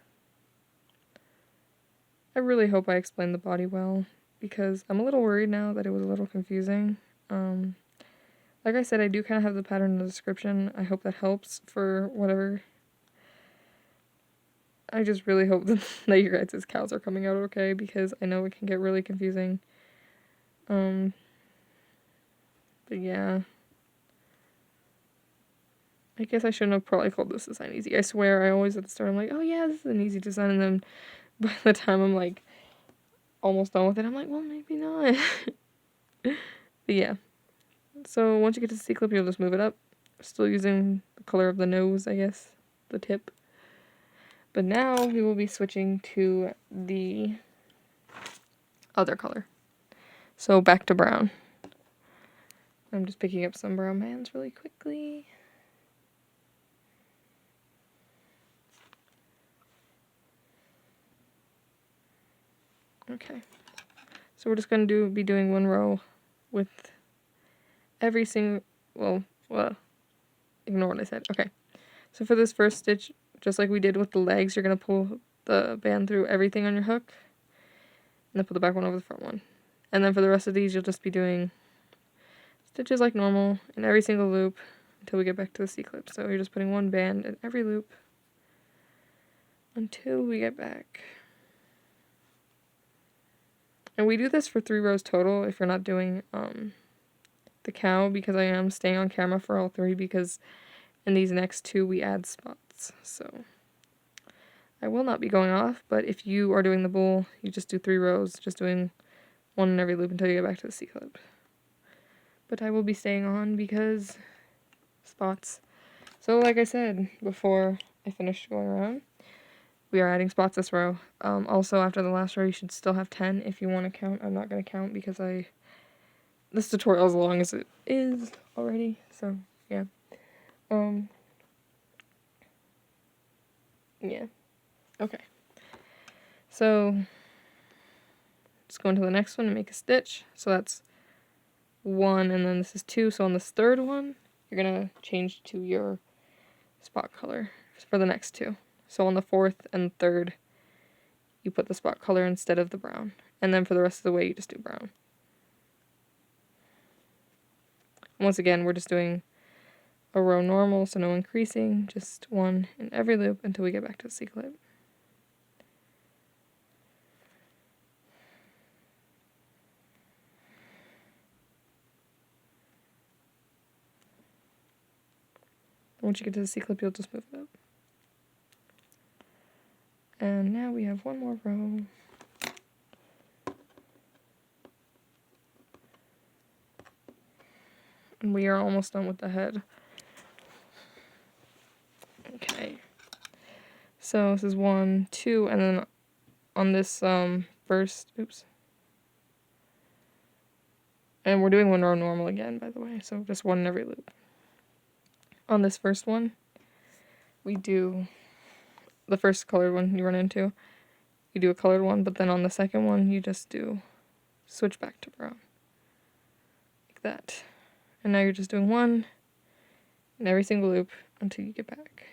I really hope I explained the body well, because I'm a little worried now that it was a little confusing. Like I said, I do kind of have the pattern in the description. I hope that helps for whatever. I just really hope that your guys' cows are coming out okay, because I know it can get really confusing. But yeah. I guess I shouldn't have probably called this design easy. I swear, I always at the start, I'm like, oh yeah, this is an easy design, and then by the time I'm like almost done with it, I'm like, well, maybe not. But yeah. So once you get to the C-clip, you'll just move it up. Still using the color of the nose, I guess, the tip. But now we will be switching to the other color. So back to brown. I'm just picking up some brown bands really quickly. Okay. So we're just going to be doing 1 row with every single, well, ignore what I said. Okay. So for this first stitch, just like we did with the legs, you're going to pull the band through everything on your hook, and then put the back one over the front one. And then for the rest of these, you'll just be doing stitches like normal in every single loop until we get back to the C-clip. So you're just putting 1 band in every loop until we get back. And we do this for 3 rows total if you're not doing the cow, because I am staying on camera for all 3, because in these next 2 we add spots. So I will not be going off, but if you are doing the bull, you just do 3 rows, just doing 1 in every loop until you get back to the C-clip. But I will be staying on because spots. So like I said before I finished going around, we are adding spots this row. Also after the last row, you should still have 10 if you want to count. I'm not going to count because this tutorial is as long as it is already, so yeah. Yeah. Okay. So just go into the next one and make a stitch. So that's 1, and then this is 2. So on this third one, you're gonna change to your spot color for the next 2. So on the 4th and 3rd, you put the spot color instead of the brown. And then for the rest of the way, you just do brown. Once again, we're just doing a row normal, so no increasing, just 1 in every loop until we get back to the C-clip. Once you get to the C-clip, you'll just move it up. And now we have 1 more row. And we are almost done with the head. Okay. So this is 1, 2, and then on this first, oops. And we're doing 1 row normal again, by the way, so just 1 in every loop. On this first one, we do the first colored one you run into. You do a colored one, but then on the second one, you just do switch back to brown. Like that. And now you're just doing 1 in every single loop until you get back.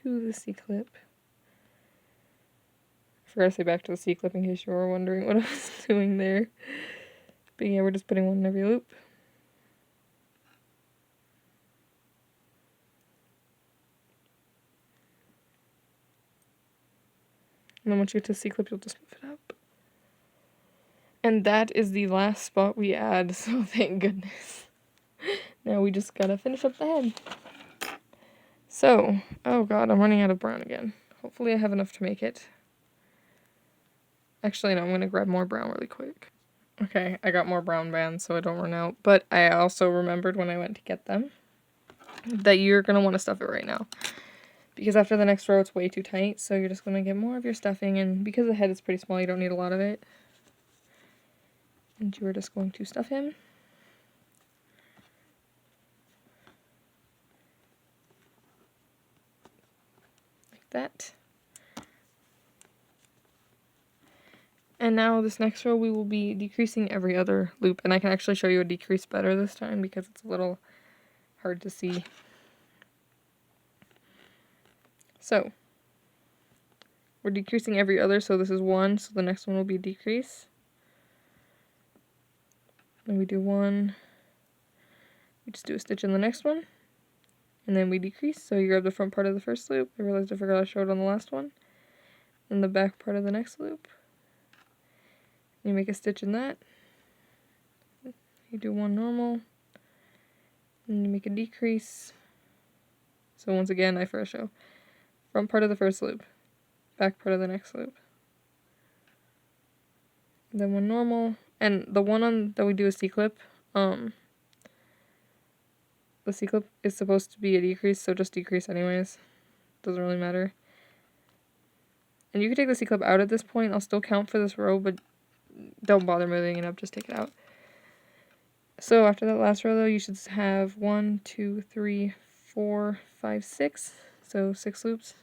To the C-clip. I forgot to say back to the C-clip in case you were wondering what I was doing there. But yeah, we're just putting 1 in every loop. And then once you get to C-clip, you'll just move it up. And that is the last spot we add, so thank goodness. Now we just gotta finish up the head. So, oh god, I'm running out of brown again. Hopefully I have enough to make it. Actually, no, I'm gonna grab more brown really quick. Okay, I got more brown bands so I don't run out. But I also remembered when I went to get them that you're gonna want to stuff it right now. Because after the next row, it's way too tight, so you're just gonna get more of your stuffing, and because the head is pretty small, you don't need a lot of it. And you are just going to stuff him. Like that. And now this next row we will be decreasing every other loop, and I can actually show you a decrease better this time because it's a little hard to see. So, we're decreasing every other, so this is 1, so the next one will be decrease. Then we do 1, we just do a stitch in the next one, and then we decrease, so you grab the front part of the first loop, I realized I forgot to show it on the last one, and the back part of the next loop. You make a stitch in that, you do 1 normal, and you make a decrease. So once again, I first show front part of the first loop, back part of the next loop, and then 1 normal, and the one on that we do a C-clip, the C-clip is supposed to be a decrease, so just decrease anyways, doesn't really matter. And you can take the C-clip out at this point, I'll still count for this row, but don't bother moving it up, just take it out. So after that last row though, you should have 1, 2, 3, 4, 5, 6, so 6 loops.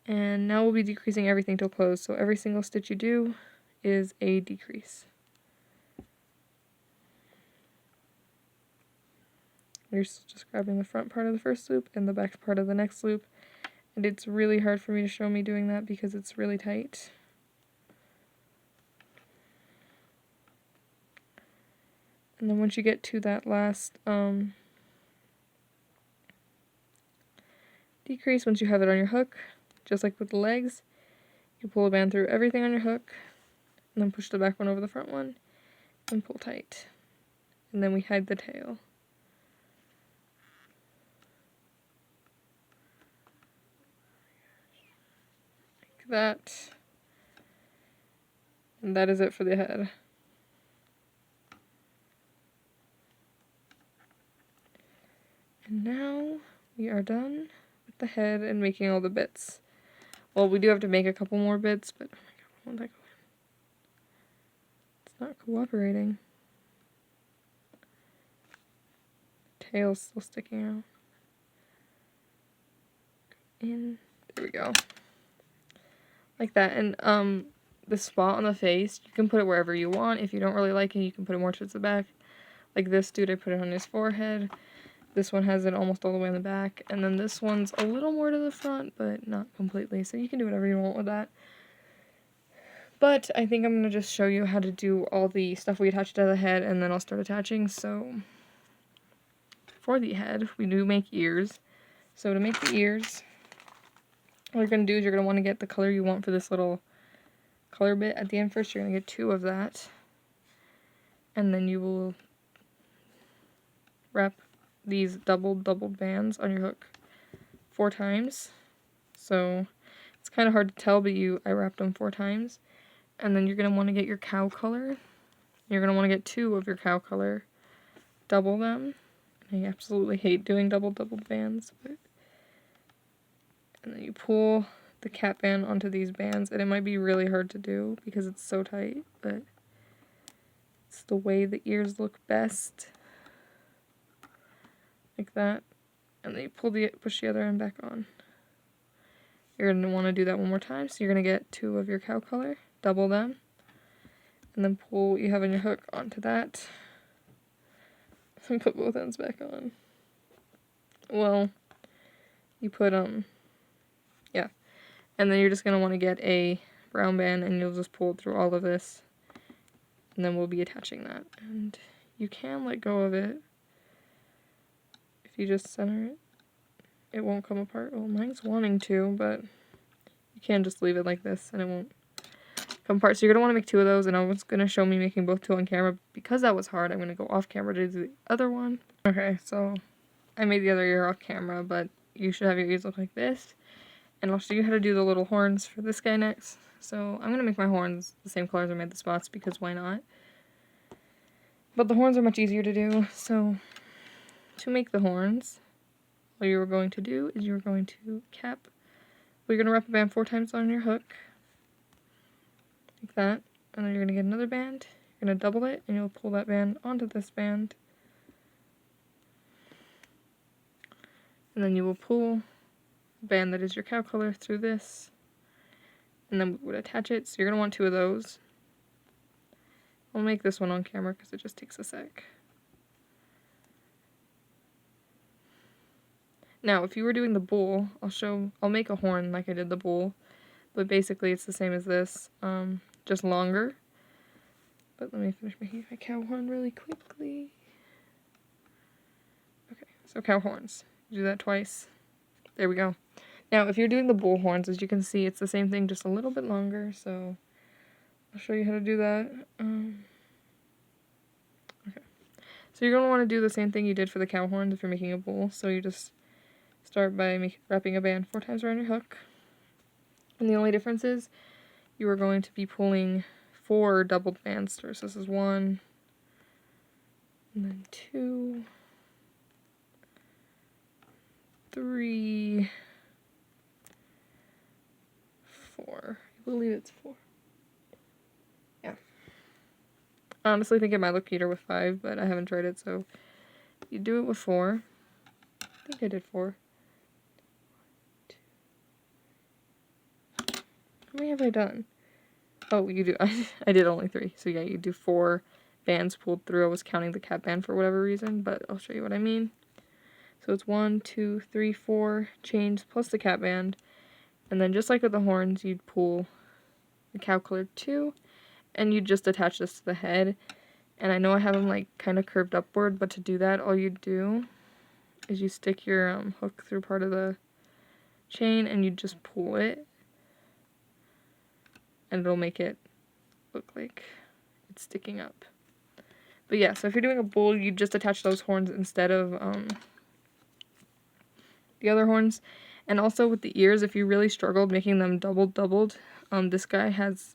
And now we'll be decreasing everything till close, so every single stitch you do is a decrease. You're just grabbing the front part of the first loop and the back part of the next loop, and it's really hard for me to show me doing that because it's really tight. And then once you get to that last decrease, once you have it on your hook, just like with the legs, you pull a band through everything on your hook, and then push the back one over the front one, and pull tight. And then we hide the tail. Like that. And that is it for the head. And now we are done with the head and making all the bits. Well, we do have to make a couple more bits, but oh my god, won't that go in? It's not cooperating. Tail's still sticking out. In. There we go. Like that. And the spot on the face, you can put it wherever you want. If you don't really like it, you can put it more towards the back. Like this dude, I put it on his forehead. This one has it almost all the way in the back. And then this one's a little more to the front, but not completely. So you can do whatever you want with that. But I think I'm going to just show you how to do all the stuff we attach to the head, and then I'll start attaching. So for the head, we do make ears. So to make the ears, what you're going to do is you're going to want to get the color you want for this little color bit at the end first. You're going to get 2 of that. And then you will wrap these doubled bands on your hook 4 times. So it's kind of hard to tell, but I wrapped them 4 times. And then you're going to want to get your cow color. You're going to want to get 2 of your cow color double them. I absolutely hate doing doubled bands, but and then you pull the cat band onto these bands, and it might be really hard to do because it's so tight, but it's the way the ears look best. Like that. And then you push the other end back on. You're going to want to do that one more time, so you're going to get 2 of your cow color, double them, and then pull what you have on your hook onto that, and put both ends back on. Well, you put, yeah. And then you're just going to want to get a brown band, and you'll just pull through all of this, and then we'll be attaching that. And you can let go of it. If you just center it, it won't come apart. Well, mine's wanting to, but you can just leave it like this, and it won't come apart. So you're going to want to make 2 of those, and I was going to show me making both 2 on camera. Because that was hard, I'm going to go off camera to do the other one. Okay, so I made the other ear off camera, but you should have your ears look like this. And I'll show you how to do the little horns for this guy next. So I'm going to make my horns the same colors I made the spots, because why not? But the horns are much easier to do, so to make the horns, what you are going to do is you're going to cap. Well, you're going to wrap a band 4 times on your hook, like that, and then you're going to get another band, you're going to double it, and you'll pull that band onto this band, and then you will pull the band that is your cow color through this, and then we would attach it. So you're going to want 2 of those. I'll make this one on camera because it just takes a sec. Now, if you were doing the bull, I'll make a horn like I did the bull, but basically it's the same as this, just longer. But let me finish making my cow horn really quickly. Okay, so cow horns. Do that twice. There we go. Now, if you're doing the bull horns, as you can see, it's the same thing, just a little bit longer, so I'll show you how to do that. Okay. So you're going to want to do the same thing you did for the cow horns if you're making a bull, so you just start by wrapping a band 4 times around your hook. And the only difference is you are going to be pulling 4 doubled bands through. So this is 1, and then 2, 3, 4. I believe it's 4. Yeah. I honestly think it might look cuter with 5, but I haven't tried it, so you do it with 4. I think I did 4. How many have I done? Oh, you do. I did only 3. So yeah, you do 4 bands pulled through. I was counting the cat band for whatever reason, but I'll show you what I mean. So it's 1, 2, 3, 4 chains plus the cat band. And then just like with the horns, you'd pull the cow color 2, and you'd just attach this to the head. And I know I have them like kind of curved upward, but to do that, all you do is you stick your hook through part of the chain, and you just pull it. And it'll make it look like it's sticking up. But yeah, so if you're doing a bull, you just attach those horns instead of the other horns. And also with the ears, if you really struggled making them doubled, this guy has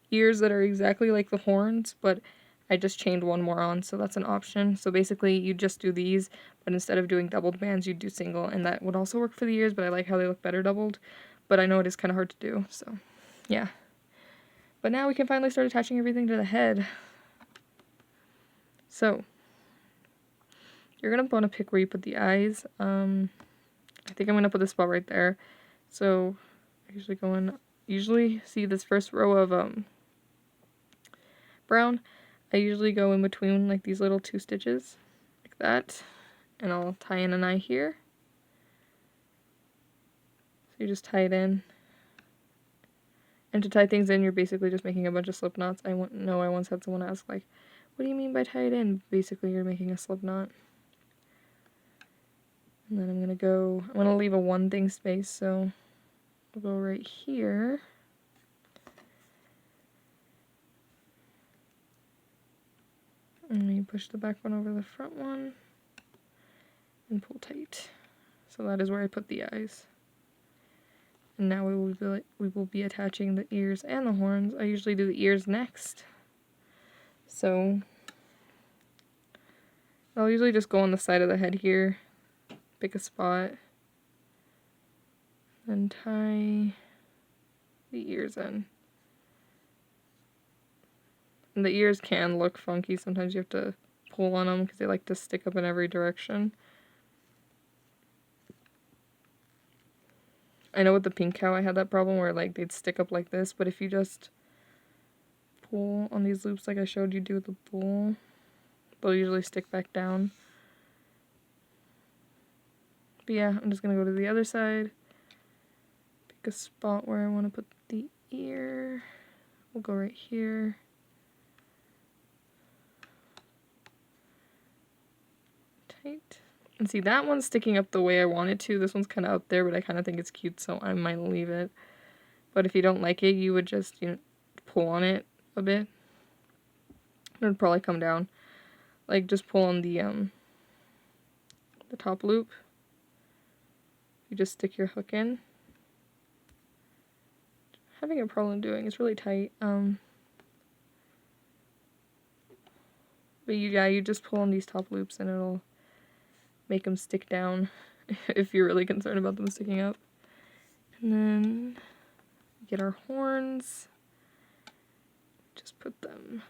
ears that are exactly like the horns, but I just chained 1 more on, so that's an option. So basically, you just do these, but instead of doing doubled bands, you do single, and that would also work for the ears, but I like how they look better doubled. But I know it is kind of hard to do, so yeah. But now we can finally start attaching everything to the head. So, you're going to want to pick where you put the eyes. I think I'm going to put the spot right there. So, I usually see this first row of brown. I usually go in between like these little 2 stitches, like that. And I'll tie in an eye here. So you just tie it in. And to tie things in, you're basically just making a bunch of slip knots. I once had someone ask, like, what do you mean by tie it in? Basically, you're making a slip knot. And then I'm going to leave a 1 thing space, so I'll go right here. And then you push the back one over the front one, and pull tight. So that is where I put the eyes. And now we will be attaching the ears and the horns. I usually do the ears next. So I'll usually just go on the side of the head here, pick a spot, and tie the ears in. And the ears can look funky. Sometimes you have to pull on them because they like to stick up in every direction. I know with the pink cow I had that problem where like they'd stick up like this, but if you just pull on these loops like I showed you do with the bull, they'll usually stick back down. But yeah, I'm just going to go to the other side, pick a spot where I want to put the ear. We'll go right here. Tight. And see, that one's sticking up the way I want it to. This one's kind of up there, but I kind of think it's cute, so I might leave it. But if you don't like it, you would just, pull on it a bit. It would probably come down. Like, just pull on the top loop. You just stick your hook in. Having a problem doing, it's really tight. But you just pull on these top loops and it'll make them stick down if you're really concerned about them sticking up. And then get our horns. Just put them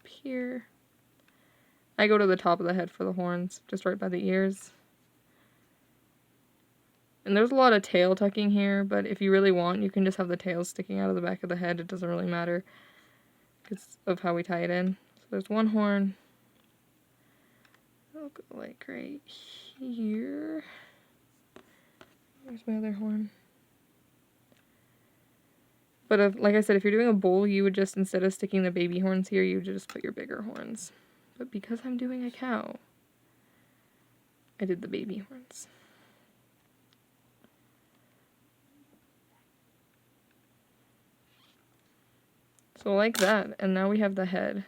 up here. I go to the top of the head for the horns, just right by the ears. And there's a lot of tail tucking here, but if you really want, you can just have the tails sticking out of the back of the head. It doesn't really matter because of how we tie it in. So there's one horn. I'll go like right here. There's my other horn. But like I said, if you're doing a bull, you would just, instead of sticking the baby horns here, you would just put your bigger horns. But because I'm doing a cow, I did the baby horns. So like that, and now we have the head.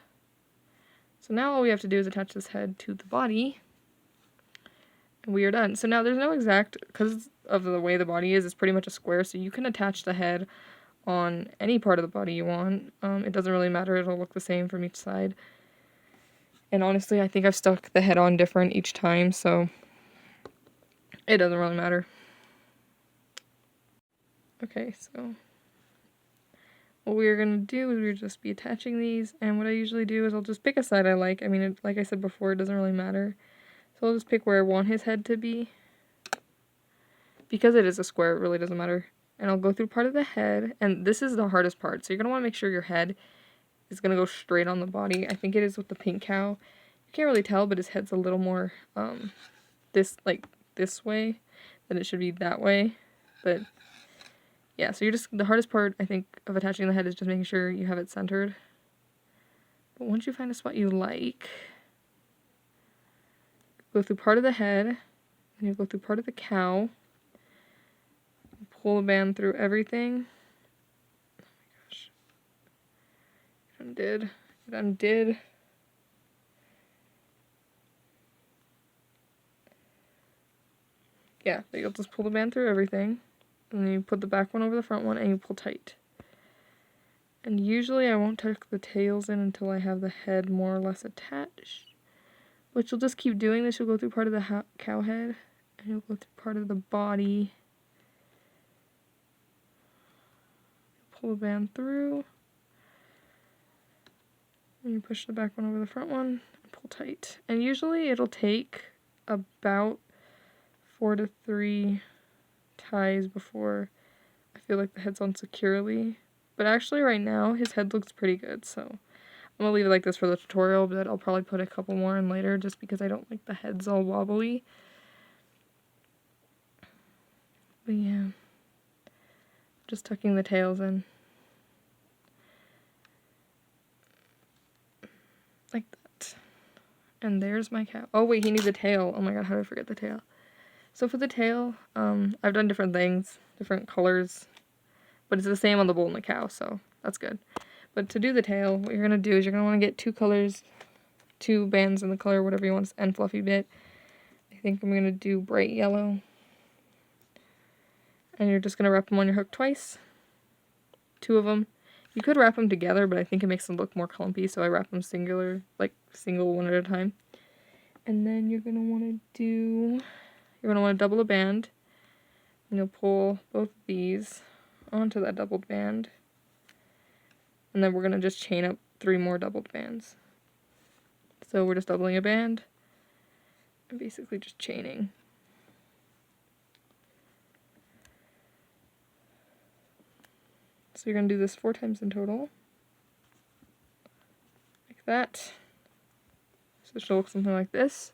So now all we have to do is attach this head to the body, and we are done. So now there's no exact, because of the way the body is, it's pretty much a square, so you can attach the head on any part of the body you want. It doesn't really matter, it'll look the same from each side. And honestly, I think I've stuck the head on different each time, so it doesn't really matter. Okay, so what we're going to do is we'll just be attaching these, and what I usually do is I'll just pick a side I like. I mean, like I said before, it doesn't really matter. So I'll just pick where I want his head to be. Because it is a square, it really doesn't matter. And I'll go through part of the head, and this is the hardest part. So you're going to want to make sure your head is going to go straight on the body. I think it is with the pink cow. You can't really tell, but his head's a little more this way than it should be that way. But yeah, so the hardest part, I think, of attaching the head is just making sure you have it centered. But once you find a spot you like, go through part of the head, and you go through part of the cow, pull the band through everything. Oh my gosh. It undid. Yeah, but you'll just pull the band through everything. And then you put the back one over the front one and you pull tight. And usually I won't tuck the tails in until I have the head more or less attached. Which you'll just keep doing this. You'll go through part of the cow head. And you'll go through part of the body. Pull the band through. And you push the back one over the front one. And pull tight. And usually it'll take about 4 to 3 ties before I feel like the head's on securely. But actually right now his head looks pretty good, so I'm gonna leave it like this for the tutorial, but I'll probably put a couple more in later just because I don't like the heads all wobbly. But yeah, just tucking the tails in like that. And there's my cow. Oh wait, he needs a tail. Oh my god, how did I forget the tail? So for the tail, I've done different things, different colors, but it's the same on the bull and the cow, so that's good. But to do the tail, what you're going to do is you're going to want to get 2 colors, 2 bands in the color, whatever you want, and fluffy bit. I think I'm going to do bright yellow. And you're just going to wrap them on your hook twice. 2 of them. You could wrap them together, but I think it makes them look more clumpy, so I wrap them single one at a time. And then you're going to double a band. And you'll pull both of these onto that doubled band. And then we're going to just chain up 3 more doubled bands. So we're just doubling a band and basically just chaining. So you're going to do this 4 times in total. Like that. So it should look something like this.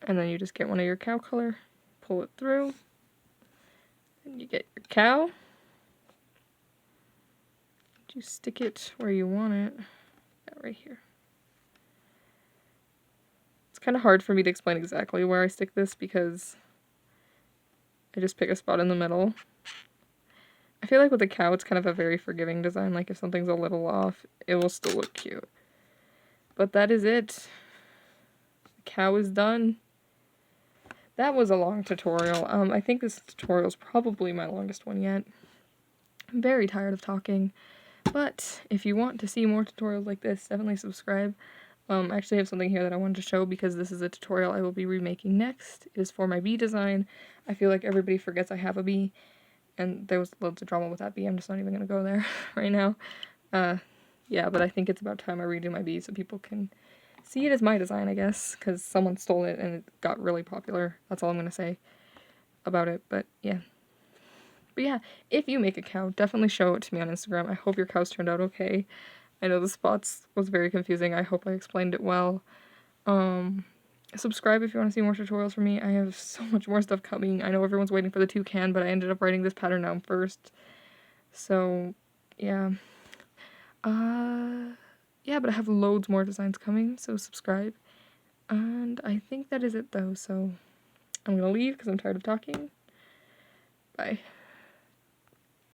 And then you just get one of your cow color, pull it through, and you get your cow. You stick it where you want it. Yeah, right here. It's kind of hard for me to explain exactly where I stick this because I just pick a spot in the middle. I feel like with a cow, it's kind of a very forgiving design. Like if something's a little off, it will still look cute. But that is it. The cow is done. That was a long tutorial. I think this tutorial is probably my longest one yet. I'm very tired of talking. But if you want to see more tutorials like this, definitely subscribe. I actually have something here that I wanted to show because this is a tutorial I will be remaking next. It is for my bee design. I feel like everybody forgets I have a bee, and there was loads of drama with that bee. I'm just not even going to go there right now. Yeah, but I think it's about time I redo my bee so people can see it as my design, I guess, because someone stole it and it got really popular. That's all I'm going to say about it, but yeah. But yeah, if you make a cow, definitely show it to me on Instagram. I hope your cows turned out okay. I know the spots was very confusing. I hope I explained it well. Subscribe if you want to see more tutorials from me. I have so much more stuff coming. I know everyone's waiting for the toucan, but I ended up writing this pattern down first. So, yeah. Yeah, but I have loads more designs coming, so subscribe. And I think that is it, though, so I'm gonna leave because I'm tired of talking. Bye.